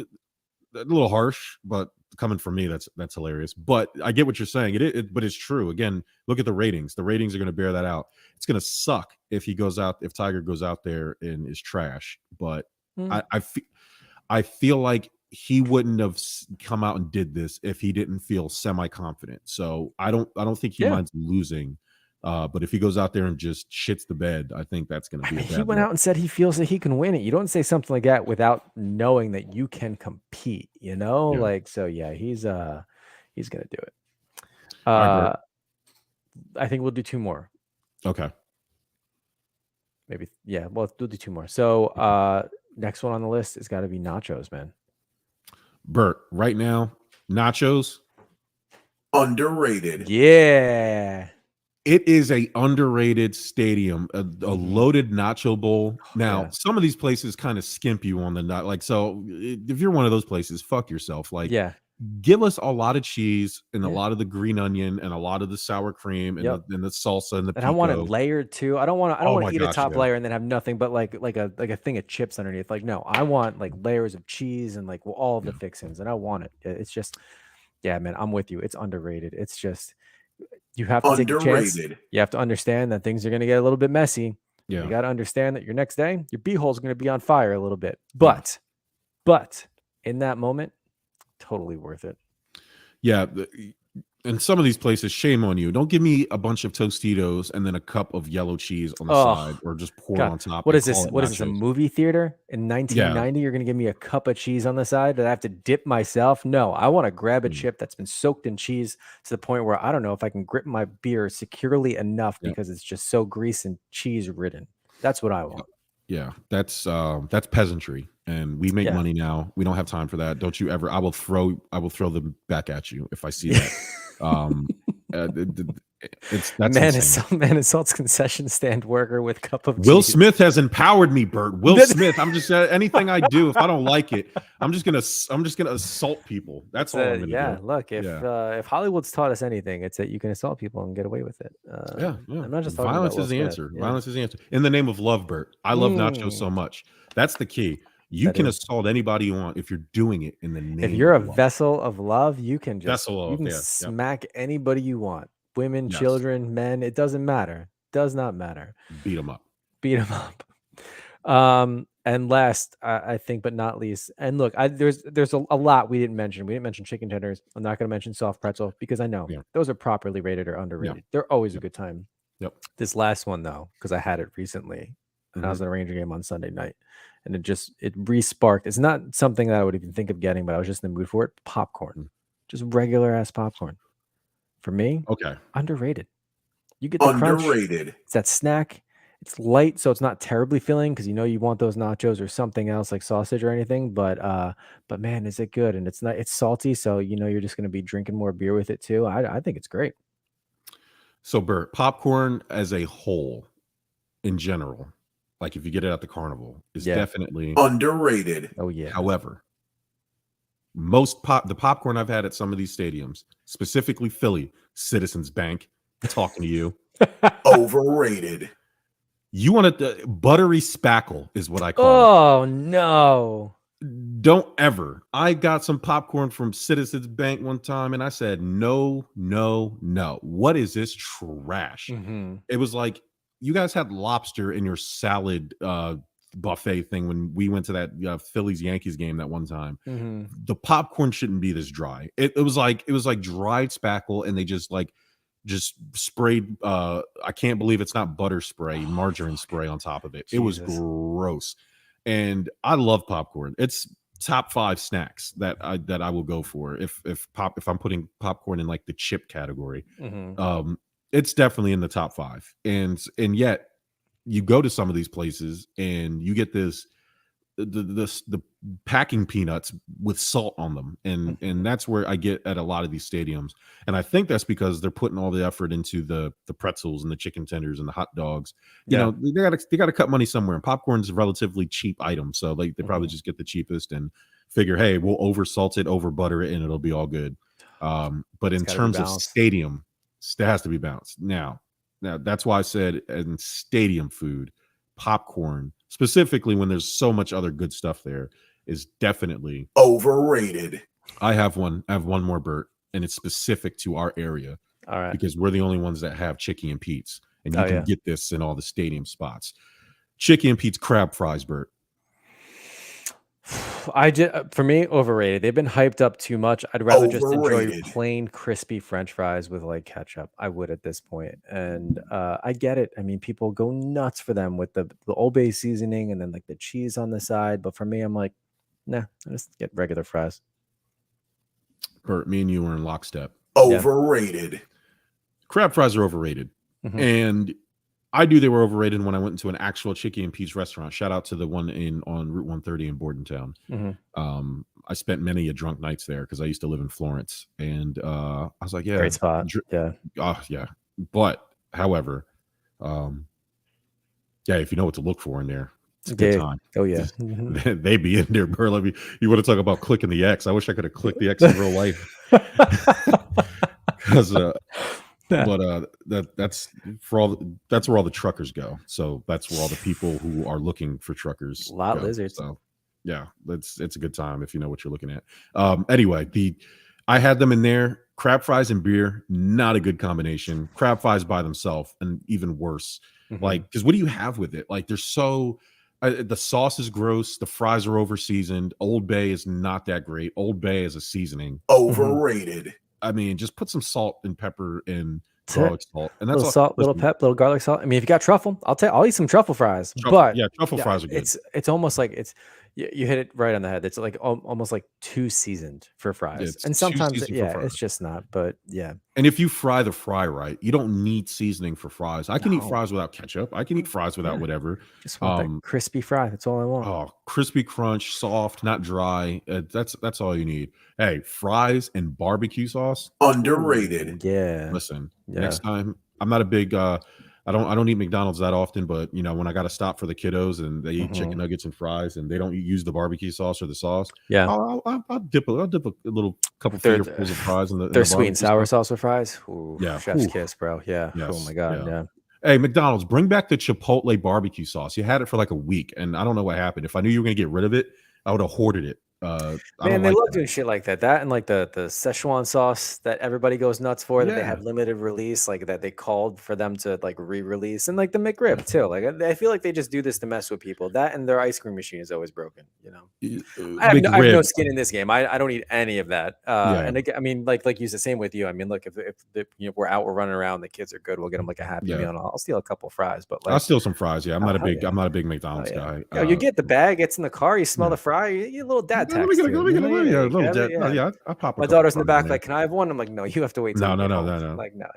A: a little harsh, but coming from me, that's hilarious. But I get what you're saying. But it's true. Again, look at the ratings. The ratings are going to bear that out. It's going to suck if Tiger goes out there and is trash. But I feel like he wouldn't have come out and did this if he didn't feel semi-confident. So I don't think he minds losing. But if he goes out there and just shits the bed, I think that's going to be a bad
B: He went out and said he feels that he can win it. You don't say something like that without knowing that you can compete, like, so yeah, he's going to do it. I think we'll do two more.
A: Okay.
B: Maybe. Yeah. Well, we'll do two more. So, next one on the list has got to be nachos, man.
A: Bert, right now, nachos underrated.
B: Yeah.
A: It is a underrated stadium, a loaded nacho bowl. Now, some of these places kind of skimp you on the nut. Like, so if you're one of those places, fuck yourself. Like, give us a lot of cheese and a lot of the green onion and a lot of the sour cream and the salsa and the pico.
B: I want it layered too. I don't want to eat a top layer and then have nothing but like a thing of chips underneath. Like, no, I want like layers of cheese and like all of the fixings, and I want it. It's just, yeah, man, I'm with you. It's underrated. It's just, you have to take a chance. You have to understand that things are going to get a little bit messy. Yeah. You got to understand that your next day, your beehole is going to be on fire a little bit. But in that moment, totally worth it.
A: Yeah. And some of these places, shame on you. Don't give me a bunch of Tostitos and then a cup of yellow cheese on the side, or just pour it on top.
B: What is this? What is this? A movie theater in 1990? You're going to give me a cup of cheese on the side that I have to dip myself? No, I want to grab a chip that's been soaked in cheese to the point where I don't know if I can grip my beer securely enough because it's just so grease and cheese ridden. That's what I want.
A: Yeah, that's peasantry, and we make money now. We don't have time for that. Don't you ever? I will throw them back at you if I see that. That's
B: man assaults concession stand worker with cup of
A: Will
B: cheese.
A: Smith has empowered me, Bert. Will Smith. I'm just anything I do, if I don't like it, I'm just gonna assault people. That's all I'm gonna do.
B: Look, if Hollywood's taught us anything, it's that you can assault people and get away with it. I'm not just
A: violence is the answer. Violence is the answer. In the name of love, Bert. I love nachos so much. That's the key. You can assault anybody you want if you're doing it in the name.
B: If you're a vessel of love, you can just
A: smack
B: anybody you want. Women, children, men, it doesn't matter. does not matter.
A: Beat them up.
B: Beat them up. And last, I think, but not least, and look, there's a lot we didn't mention. We didn't mention chicken tenders. I'm not going to mention soft pretzel because I know those are properly rated or underrated. They're always a good time.
A: Yep.
B: This last one though, because I had it recently, and I was at a Ranger game on Sunday night, and it re-sparked. It's not something that I would even think of getting, but I was just in the mood for it. Popcorn, just regular ass popcorn. For me, underrated. You get the
C: underrated.
B: Crunch. It's that snack. It's light, so it's not terribly filling because you want those nachos or something else like sausage or anything. But man, is it good? And it's salty, so you're just going to be drinking more beer with it too. I think it's great.
A: So Bert, popcorn as a whole, in general, like if you get it at the carnival, is definitely
C: underrated.
B: Oh yeah.
A: However, the popcorn I've had at some of these stadiums, specifically Philly, Citizens Bank, talking to you,
C: overrated.
A: You want to buttery spackle is what I call
B: it. Oh no.
A: Don't ever. I got some popcorn from Citizens Bank one time and I said, no. What is this trash? It was like you guys had lobster in your salad buffet thing when we went to that Phillies Yankees game that one time. The popcorn shouldn't be this dry. It was like dried spackle and they just sprayed I can't believe it's not butter spray, margarine spray on top of it. Jesus. It was gross. And I love popcorn. It's top 5 snacks that I will go for if I'm putting popcorn in like the chip category. It's definitely in the top 5. And yet you go to some of these places and you get the packing peanuts with salt on them, and that's where I get at a lot of these stadiums. And I think that's because they're putting all the effort into the pretzels and the chicken tenders and the hot dogs. You know, they got to cut money somewhere, and popcorn's a relatively cheap item, so they probably just get the cheapest and figure, hey, we'll over salt it, over butter it, and it'll be all good. But in terms of stadium, there has to be balance. Now that's why I said in stadium food, popcorn, specifically when there's so much other good stuff there, is definitely
C: overrated.
A: I have one more, Bert, and it's specific to our area.
B: All right.
A: Because we're the only ones that have Chicky and Pete's, and you can get this in all the stadium spots. Chicky and Pete's crab fries, Bert.
B: For me, overrated. They've been hyped up too much. I'd rather just enjoy plain crispy French fries with like ketchup. I would at this point. And I get it. I mean, people go nuts for them with the Old Bay seasoning and then like the cheese on the side. But for me, I'm like, nah, I just get regular fries.
A: Bert, me and you were in lockstep.
C: Overrated.
A: Crab fries are overrated. And I knew they were overrated when I went into an actual Chicky and Pete's restaurant. Shout out to the one on Route 130 in Bordentown. I spent many a drunk nights there because I used to live in Florence, and I was like, yeah,
B: great spot.
A: Yeah. But however, if you know what to look for in there, it's a good time.
B: Oh yeah,
A: they be in there, bro. You want to talk about clicking the X? I wish I could have clicked the X in real life. Because that's where all the truckers go. So that's where all the people who are looking for truckers.
B: A lot
A: go.
B: of lizards.
A: So yeah, it's a good time if you know what you're looking at. Anyway, I had them in there. Crab fries and beer, not a good combination. Crab fries by themselves, and even worse. Like, because what do you have with it? Like, they're so. The sauce is gross. The fries are over seasoned. Old Bay is not that great. Old Bay is a seasoning.
C: Overrated.
A: I mean, just put some salt and pepper and garlic salt, and that's
B: little salt, little pep, little garlic salt. I mean, if you got truffle, I'll eat some truffle fries. But
A: truffle fries are good.
B: It's almost like you hit it right on the head. It's like almost like too seasoned for fries, and sometimes it's just not. But yeah,
A: and if you fry the fry right, you don't need seasoning for fries. I can eat fries without ketchup. I can eat fries without whatever.
B: Just want that crispy fry. That's all I want.
A: Oh, crispy crunch, soft, not dry. That's all you need. Hey, fries and barbecue sauce,
C: underrated.
B: Yeah.
A: Listen, next time, I'm not a big. I don't eat McDonald's that often, but you know, when I got to stop for the kiddos and they eat chicken nuggets and fries and they don't use the barbecue sauce or the sauce, I'll dip a little couple fingerfuls of fries in
B: their sweet and sour sauce with fries. Ooh, chef's kiss, bro. Yeah.
A: Yes.
B: Oh my god. Yeah.
A: Hey, McDonald's, bring back the Chipotle barbecue sauce. You had it for like a week, and I don't know what happened. If I knew you were going to get rid of it, I would have hoarded it.
B: Man, they love doing shit like that. That and like the Szechuan sauce that everybody goes nuts for, that they had limited release, like that they called for them to like re-release, and like the McRib too. Like I feel like they just do this to mess with people. That and their ice cream machine is always broken. You know, I have no skin in this game. I don't eat any of that. And I mean, like you said, same with you. I mean, look, if you know, we're out, we're running around, the kids are good, we'll get them like a Happy Meal, and I'll steal a couple fries. But like,
A: I'll steal some fries. Yeah, I'm not a big McDonald's guy.
B: You get the bag, it's in the car, you smell the fry, you a little dad tax.
A: I pop.
B: My daughter's in the back, like, can I have one? I'm like, no, you have to wait.
A: No.
B: Like, no.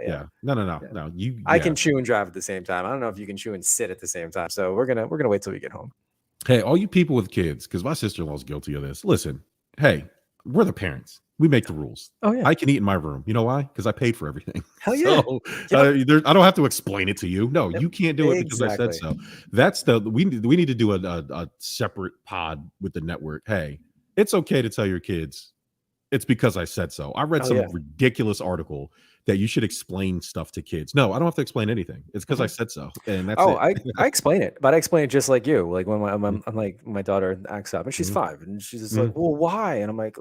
B: I can chew and drive at the same time. I don't know if you can chew and sit at the same time. So we're gonna wait till we get home.
A: Hey, all you people with kids, because my sister-in-law's guilty of this. Listen, hey, we're the parents. We make the rules. Oh yeah, I can eat in my room. You know why? Because I paid for everything.
B: Hell yeah.
A: So, I don't have to explain it to you. No, you can't do it because I said so. That's we need to do a separate pod with the network. Hey, it's okay to tell your kids it's because I said so. I read some ridiculous article that you should explain stuff to kids. No, I don't have to explain anything. It's because I said so. And that's it.
B: I explain it, but I explain it just like you. Like when I'm like, my daughter acts up and she's 5 and she's just like, well, why? And I'm like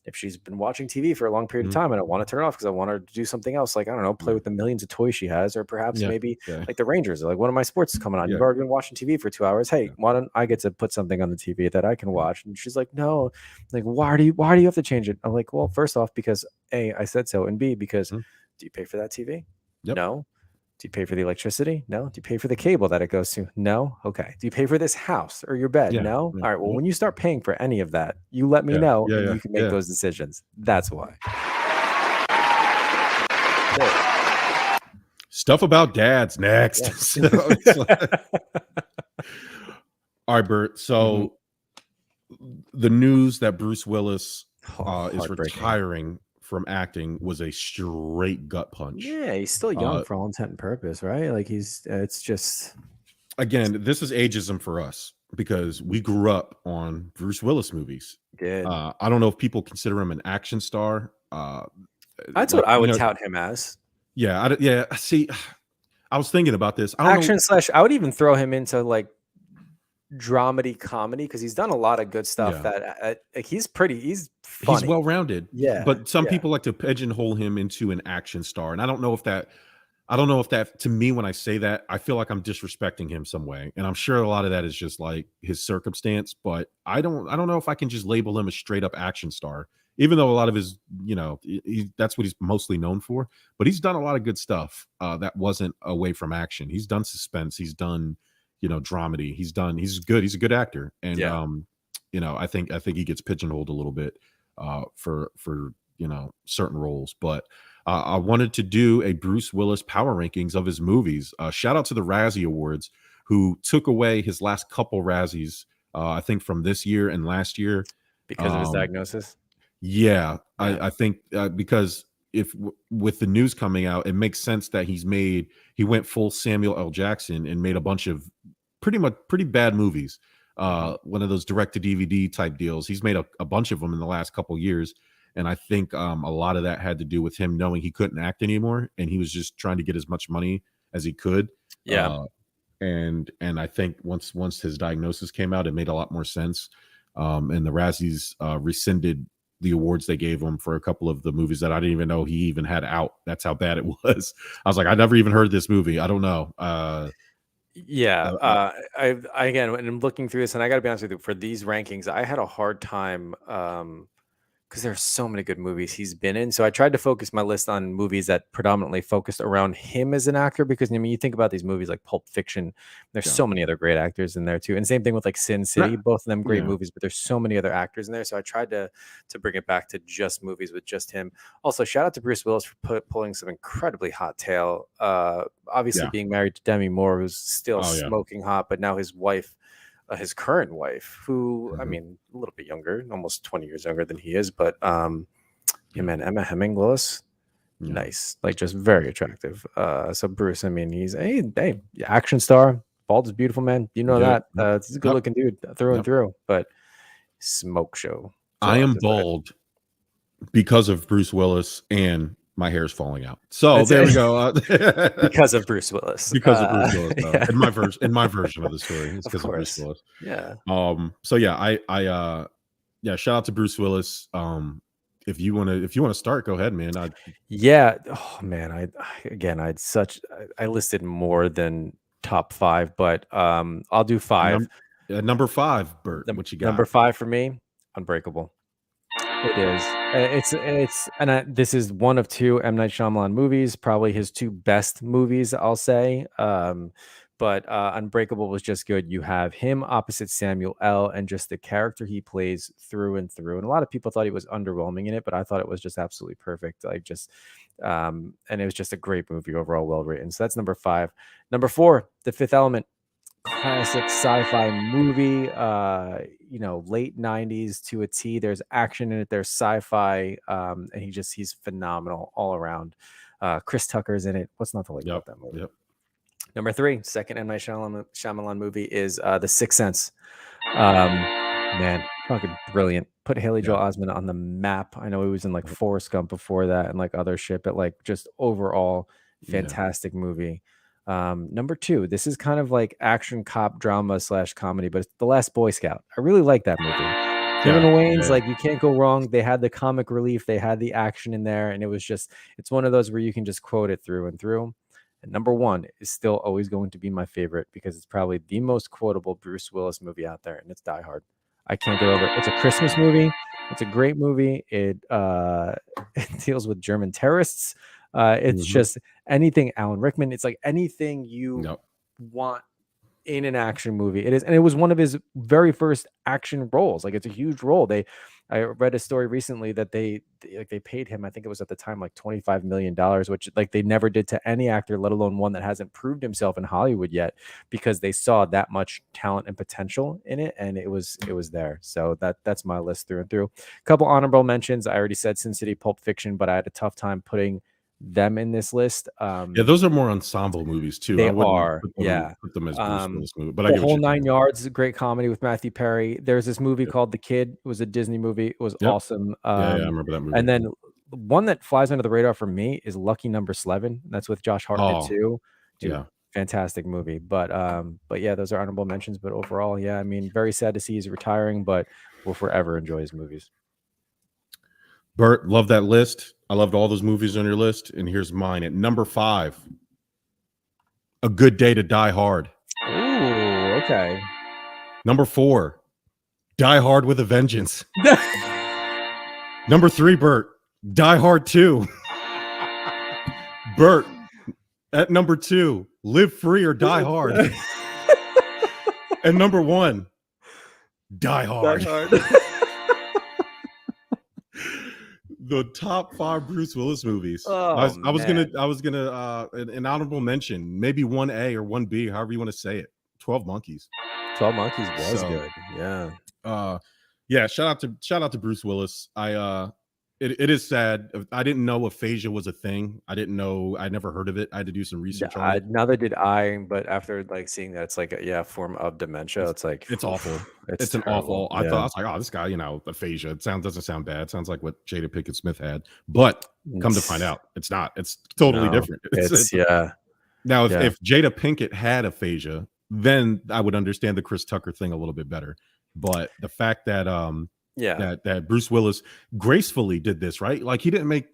B: if she's been watching TV for a long period of time and I want to turn it off because I want her to do something else, like, I don't know, play with the millions of toys she has, or perhaps maybe like the Rangers, like one of my sports is coming on. You've already been watching TV for 2 hours. Hey, why don't I get to put something on the TV that I can watch? And she's like, no, like, why do you have to change it? I'm like, well, first off, because A, I said so, and B, because do you pay for that TV? No. Do you pay for the electricity? No. Do you pay for the cable that it goes to? No. Okay. Do you pay for this house or your bed? No. All right. Well, when you start paying for any of that, you let me know, and you can make those decisions. That's why.
A: Stuff about dads next. All right, Bert. So the news that Bruce Willis is retiring from acting was a straight gut punch.
B: Yeah, he's still young for all intent and purpose, right? Like it's just,
A: again, this is ageism for us because we grew up on Bruce Willis movies. I don't know if people consider him an action star.
B: That's what I would tout him as.
A: See, I was thinking about this.
B: I would even throw him into like dramedy comedy because he's done a lot of good stuff that he's funny. He's
A: well-rounded. But some people like to pigeonhole him into an action star, and I don't know if that to me, when I say that, I feel like I'm disrespecting him some way, and I'm sure a lot of that is just like his circumstance, but I don't know if I can just label him a straight up action star, even though a lot of his, that's what he's mostly known for. But he's done a lot of good stuff that wasn't away from action. He's done suspense, he's done dramedy, he's good, he's a good actor, and I think he gets pigeonholed a little bit for certain roles. But I wanted to do a Bruce Willis power rankings of his movies. Shout out to the Razzie Awards, who took away his last couple Razzies, I think from this year and last year
B: because of his diagnosis.
A: I think because with the news coming out, it makes sense that he went full Samuel L. Jackson and made a bunch of pretty bad movies. One of those direct to DVD type deals. He's made a bunch of them in the last couple years, and I think a lot of that had to do with him knowing he couldn't act anymore, and he was just trying to get as much money as he could. And I think once his diagnosis came out, it made a lot more sense. And the Razzies rescinded the awards they gave him for a couple of the movies that I didn't even know he even had out. That's how bad it was. I was like, I never even heard this movie. I don't know. I again, when I'm looking through this, and I got to be honest with you, for these rankings, I had a hard time because there's so many good movies he's been in. So I tried to focus my list on movies that predominantly focused around him as an actor, because I mean, you think about these movies like Pulp Fiction, there's so many other great actors in there too. And same thing with like Sin City, both of them great movies, but there's so many other actors in there. So I tried to bring it back to just movies with just him. Also, shout out to Bruce Willis for pulling some incredibly hot tail. Obviously being married to Demi Moore, who's still smoking hot, but now his wife, his current wife, who I mean, a little bit younger, almost 20 years younger than he is, but Emma Hemming, Willis, nice, like just very attractive. So Bruce, I mean, he's a action star, bald is beautiful, man. You know that. He's a good looking dude through and through, but smoke show. I am bald because of Bruce Willis, and my hair is falling out. So there we go.
B: Because of Bruce Willis.
A: Because of Bruce Willis. In my version of the story, it's because of Bruce Willis.
B: Yeah.
A: So yeah, Yeah, shout out to Bruce Willis. If you want to start, go ahead, man.
B: Yeah. Oh man, I listed more than top 5, but I'll do 5.
A: Number 5, Bert. What you got?
B: Number 5 for me, Unbreakable. It is. This is one of 2 M. Night Shyamalan movies, probably his 2 best movies, I'll say. But Unbreakable was just good. You have him opposite Samuel L. and just the character he plays through and through. And a lot of people thought he was underwhelming in it, but I thought it was just absolutely perfect. And it was just a great movie overall, well written. So that's number 5. Number 4, The Fifth Element. Classic sci-fi movie, late 90s to a T. There's action in it, there's sci-fi, and he's phenomenal all around. Chris Tucker's in it. What's not to like about that movie?
A: Yep.
B: Number 3, second M. Night Shyamalan movie is The Sixth Sense. Man, fucking brilliant. Put Haley Joel Osment on the map. I know he was in like Forrest Gump before that and like other shit, but like just overall fantastic movie. Number 2, this is kind of like action cop drama / comedy, but it's The Last Boy Scout. I really like that movie. Kevin Wayne's like, you can't go wrong. They had the comic relief, they had the action in there, and it's one of those where you can just quote it through and through. And number 1 is still always going to be my favorite because it's probably the most quotable Bruce Willis movie out there, and it's Die Hard. I can't get over it. It's a Christmas movie. It's a great movie. It deals with German terrorists. It's just anything Alan Rickman. It's like anything you want in an action movie. It is, and it was one of his very first action roles. Like it's a huge role. I read a story recently that they paid him, I think it was at the time like $25 million, which like they never did to any actor, let alone one that hasn't proved himself in Hollywood yet, because they saw that much talent and potential in it, and it was there. So that's my list through and through. A couple honorable mentions. I already said Sin City, Pulp Fiction, but I had a tough time putting them in this list.
A: Those are more ensemble movies too.
B: They are.
A: Put them as Bruce Willis movie, but
B: The Whole Nine Yards is a great comedy with Matthew Perry. There's this movie called The Kid. It was a Disney movie. It was awesome.
A: I remember that movie.
B: And then one that flies under the radar for me is Lucky Number 11. That's with Josh Hartnett too. Dude, fantastic movie. But yeah, those are honorable mentions. But overall, I mean, very sad to see he's retiring, but we'll forever enjoy his movies.
A: Bert, love that list. I loved all those movies on your list, and here's mine at number 5. A Good Day to Die Hard.
B: Ooh, okay.
A: Number 4, Die Hard with a Vengeance. Number 3, Bert, Die Hard 2. Bert, at number 2, Live Free or Die Hard. And number 1, Die Hard.
B: Die Hard.
A: The top 5 Bruce Willis movies. I was gonna an honorable mention, maybe 1A or 1B, however you want to say it. 12 Monkeys.
B: 12 Monkeys was good. Yeah.
A: Shout out to Bruce Willis. It is sad. I didn't know aphasia was a thing. I never heard of it. I had to do some research on it.
B: Neither did I, but after like seeing that it's like a form of dementia, it's
A: awful. It's an awful. I was like, oh, this guy, aphasia. Doesn't sound bad. It sounds like what Jada Pinkett Smith had. But come to find out, it's not. It's totally different. Now, if Jada Pinkett had aphasia, then I would understand the Chris Tucker thing a little bit better. But the fact that that Bruce Willis gracefully did this, right? Like he didn't make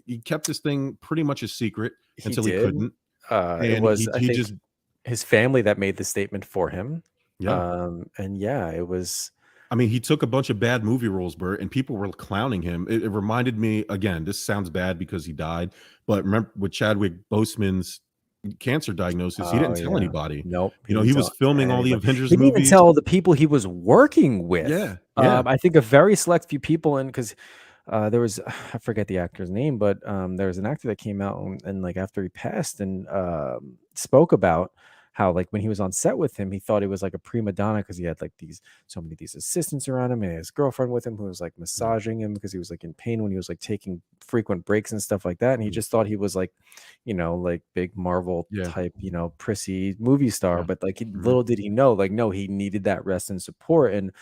A: he kept this thing pretty much a secret until he couldn't.
B: It was just his family that made the statement for him. It was.
A: I mean, he took a bunch of bad movie roles, Bert, and people were clowning him. It reminded me, again, this sounds bad because he died, but remember with Chadwick Boseman's cancer diagnosis, he didn't tell anybody.
B: Nope.
A: He was filming all the Avengers
B: movies. He
A: didn't
B: even tell the people he was working with.
A: Yeah.
B: I think a very select few people, because there was, I forget the actor's name, but there was an actor that came out and like after he passed and spoke about how like when he was on set with him, he thought he was like a prima donna because he had like so many of these assistants around him and his girlfriend with him who was like massaging him because he was like in pain when he was like taking frequent breaks and stuff like that. And he just thought he was like, like big Marvel type, prissy movie star. But like little did he know, like, no, he needed that rest and support. And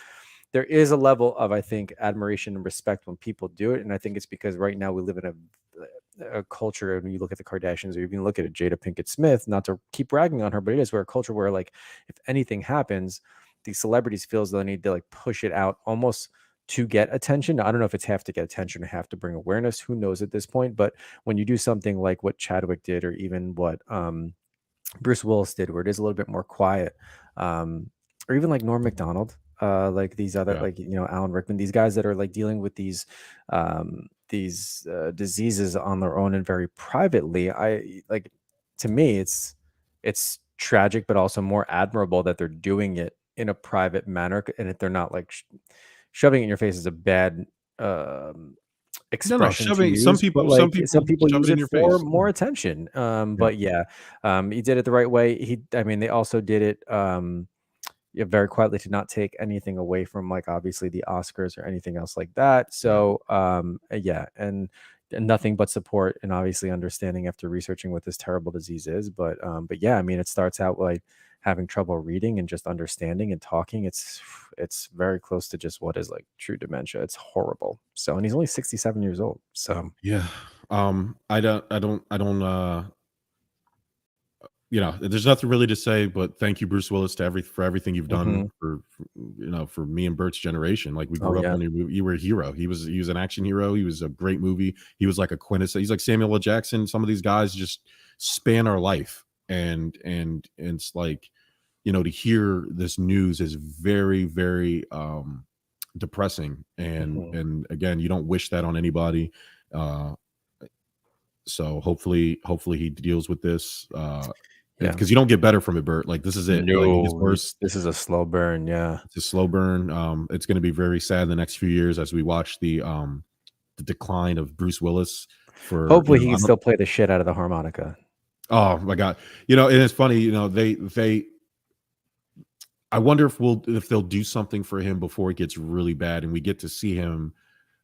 B: there is a level of, I think, admiration and respect when people do it. And I think it's because right now we live in a culture, and you look at the Kardashians or even look at Jada Pinkett Smith, not to keep bragging on her, but it is where a culture where like if anything happens, these celebrities feel as though they need to like push it out almost to get attention. I don't know if it's have to get attention or have to bring awareness. Who knows at this point? But when you do something like what Chadwick did, or even what Bruce Willis did, where it is a little bit more quiet, or even like Norm Macdonald, like these other, like, you know, Alan Rickman, these guys that are like dealing with these diseases on their own and very privately. I like, to me, it's tragic, but also more admirable that they're doing it in a private manner, and if they're not like shoving it in your face is a bad expression.
A: Shoving,
B: to use,
A: some people
B: use it
A: your
B: for
A: face.
B: more attention. But he did it the right way. They also did it very quietly, to not take anything away from like obviously the Oscars or anything else like that. So and nothing but support and obviously understanding after researching what this terrible disease is. But yeah, I mean, it starts out like having trouble reading and just understanding and talking. It's very close to just what is like true dementia. It's horrible. So, and he's only 67 years old. So
A: yeah, I don't you know, there's nothing really to say, but thank you, Bruce Willis, for everything you've done for you know, for me and Bert's generation. Like, we grew up on your movie. You were a hero. He was an action hero. He was a great movie. He was like a quintessence. He's like Samuel L. Jackson. Some of these guys just span our life, and it's like, you know, to hear this news is very, very depressing, and again, you don't wish that on anybody. So hopefully he deals with this. Because you don't get better from it, Bert. Like, this is it.
B: No,
A: like,
B: this is a slow burn. Yeah,
A: it's a slow burn. It's going to be very sad the next few years as we watch the decline of Bruce Willis.
B: Hopefully, he can still play the shit out of the harmonica.
A: Oh my God! You know, and it's funny. You know, they. I wonder if they'll do something for him before it gets really bad and we get to see him.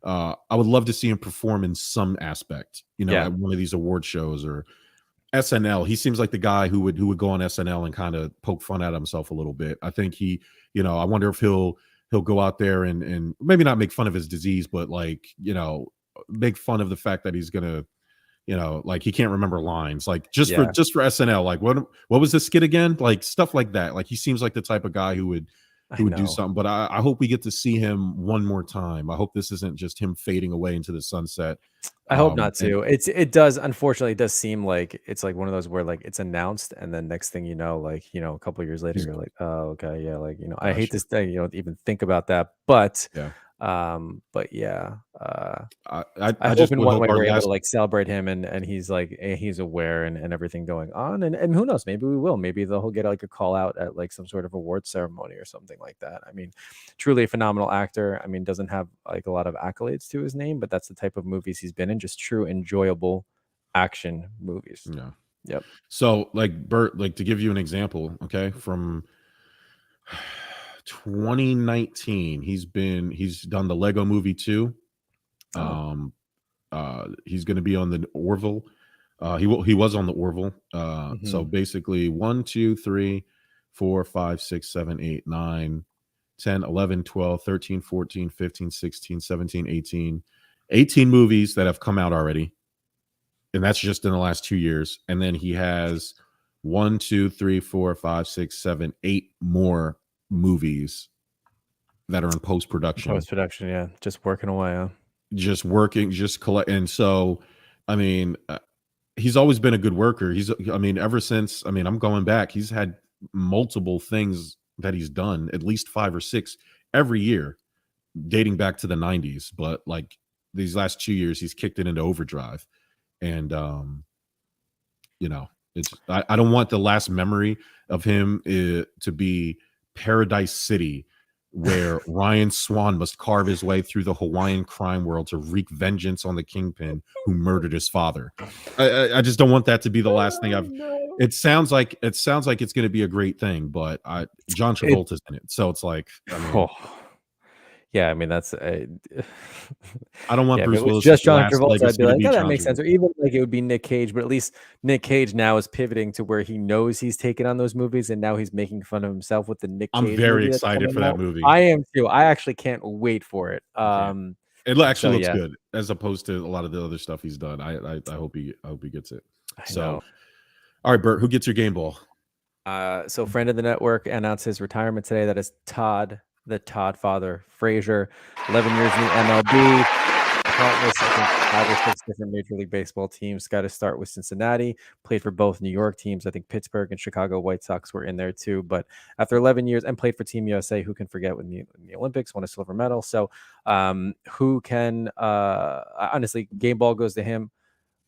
A: I would love to see him perform in some aspect. You know, at one of these award shows or SNL. He seems like the guy who would go on SNL and kind of poke fun at himself a little bit. I think he, you know, I wonder if he'll go out there and maybe not make fun of his disease, but like, you know, make fun of the fact that he's gonna, you know, like he can't remember lines, like just for SNL, like what was the skit again, like stuff like that. Like, he seems like the type of guy who would do something. But I hope we get to see him one more time. I hope this isn't just him fading away into the sunset.
B: I hope not too. It does, unfortunately, it does seem like it's like one of those where like it's announced and then next thing you know, like, you know, a couple of years later, you're like, oh, okay, yeah, like, you know, I hate this thing, you know, even think about that, but yeah, I just in one way we're able to like celebrate him and he's like, he's aware and everything going on, and who knows, maybe we will, maybe he'll get like a call out at like some sort of award ceremony or something like that. I mean, truly a phenomenal actor. I mean, doesn't have like a lot of accolades to his name, but that's the type of movies he's been in, just true enjoyable action movies.
A: Yeah.
B: Yep.
A: So like, Bert, like, to give you an example, okay, from 2019, he's done the Lego Movie 2. He's going to be on the Orville. He was on the Orville. So basically 1, 2, 3, 4, 5, 6, 7, 8, 9, 10, 11, 12, 13, 14, 15, 16, 17, 18 movies that have come out already. And that's just in the last 2 years. And then he has 1, 2, 3, 4, 5, 6, 7, 8 more movies that are in post-production.
B: Yeah, just working away.
A: Just working, just collect. And so, I mean, he's always been a good worker. Ever since, I'm going back, he's had multiple things that he's done, at least 5 or 6 every year, dating back to the 90s. But like these last 2 years, he's kicked it into overdrive. And, you know, I don't want the last memory of him to be Paradise City, where Ryan Swan must carve his way through the Hawaiian crime world to wreak vengeance on the kingpin who murdered his father. I just don't want that to be the last thing I've. No. It sounds like it's going to be a great thing, but John Travolta's in it, so it's like.
B: Yeah, I mean that's.
A: I don't want Bruce Willis.
B: Just John Travolta, I'd be like, that makes sense. Or even like it would be Nick Cage, but at least Nick Cage now is pivoting to where he knows he's taken on those movies, and now he's making fun of himself with the Nick Cage.
A: I'm very excited for that movie.
B: I am too. I actually can't wait for it.
A: It actually looks good as opposed to a lot of the other stuff he's done. I hope he gets it. All right, Bert, who gets your game ball?
B: So friend of the network announced his retirement today. That is Todd, the Todd father, Frazier, 11 years in the MLB. Countless, I think 5 or 6 different Major League Baseball teams. Got to start with Cincinnati. Played for both New York teams. I think Pittsburgh and Chicago White Sox were in there too. But after 11 years, and played for Team USA, who can forget when the Olympics, won a silver medal. So who can, honestly, game ball goes to him.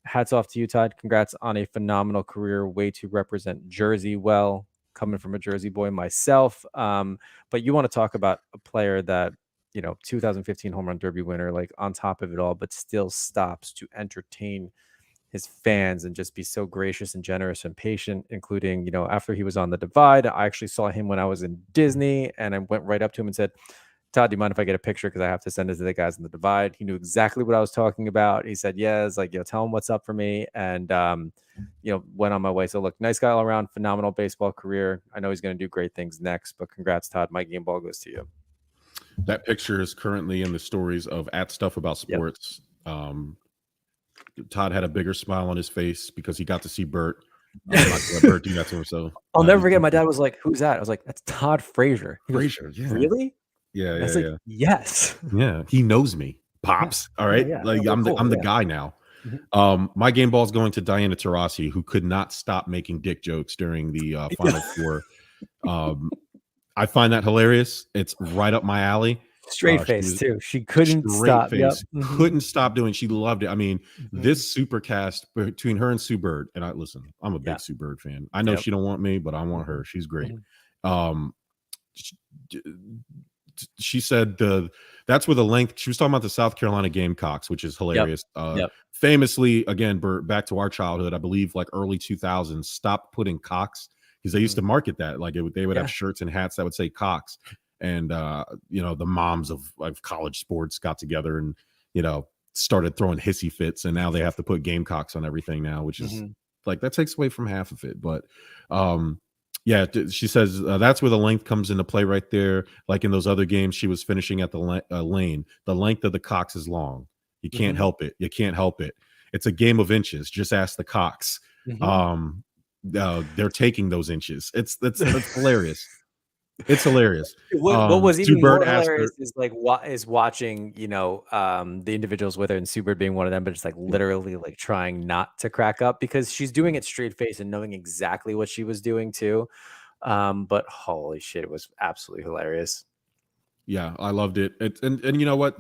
B: Hats off to you, Todd. Congrats on a phenomenal career. Way to represent Jersey well, coming from a Jersey boy myself. But you want to talk about a player that, 2015 home run derby winner, like on top of it all, but still stops to entertain his fans and just be so gracious and generous and patient, including, after he was on the Divide. I actually saw him when I was in Disney, and I went right up to him and said, Todd, do you mind if I get a picture? Because I have to send it to the guys in the Divide. He knew exactly what I was talking about. He said, yes, like, tell him what's up for me. And, went on my way. So look, nice guy all around, phenomenal baseball career. I know he's going to do great things next, but congrats, Todd. My game ball goes to you.
A: That picture is currently in the stories of @Stuff About Sports. Yep. Todd had a bigger smile on his face because he got to see Bert. Bert do that to him. So
B: I'll never forget. My dad was like, "Who's that?" I was like, "That's Todd Frazier."
A: Frazier, yeah.
B: Really?
A: Yeah,
B: yeah, like, yes.
A: Yeah, he knows me, pops. All right, like I'm the guy now. My game ball is going to Diana Taurasi, who could not stop making dick jokes during the Final Four. I find that hilarious. It's right up my alley.
B: Straight face too. She couldn't stop. Yep.
A: Couldn't stop doing. She loved it. I mean, this supercast between her and Sue Bird. And I'm a big Sue Bird fan. I know she don't want me, but I want her. She's great. She said that's where the length. She was talking about the South Carolina Gamecocks, which is hilarious. Famously, again, Bert, back to our childhood, I believe, like early 2000s, stopped putting cocks because they used to market that. Like they would have shirts and hats that would say Cox. And, the moms of college sports got together and, started throwing hissy fits. And now they have to put Gamecocks on everything now, which is like that takes away from half of it. But she says that's where the length comes into play right there. Like in those other games, she was finishing at the lane. The length of the Cox is long. You can't help it. You can't help it. It's a game of inches. Just ask the Cox. They're taking those inches. It's hilarious. It's hilarious.
B: What was even more hilarious is watching, the individuals with her, and Sue Bird being one of them, but it's like literally like trying not to crack up because she's doing it straight face and knowing exactly what she was doing too. But holy shit, it was absolutely hilarious. Yeah,
A: I loved it. And you know what?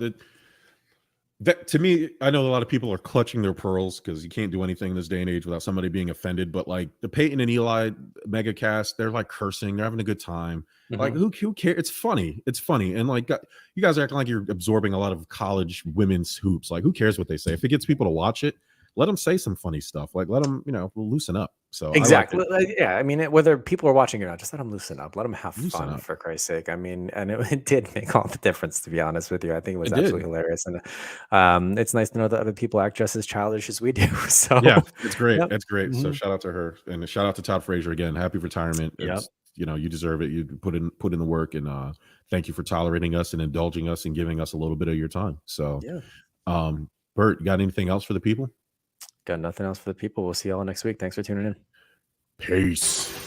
A: That to me, I know a lot of people are clutching their pearls because you can't do anything in this day and age without somebody being offended. But like the Peyton and Eli mega cast, they're like cursing, they're having a good time. Like who cares? It's funny. It's funny. And like you guys are acting like you're absorbing a lot of college women's hoops. Like who cares what they say? If it gets people to watch it, let them say some funny stuff. Like let them, loosen up. So
B: exactly. I mean, whether people are watching or not, just let them loosen up. Let them have fun, for Christ's sake. I mean, and it did make all the difference, to be honest with you. I think it was absolutely hilarious. And it's nice to know that other people act just as childish as we do. So
A: yeah, it's great. It's great. So shout out to her and shout out to Todd Frazier again. Happy retirement. You deserve it. You put in the work, and thank you for tolerating us and indulging us and giving us a little bit of your time. So Bert, you got anything else for the people?
B: Got nothing else for the people. We'll see y'all next week. Thanks for tuning in.
A: Peace.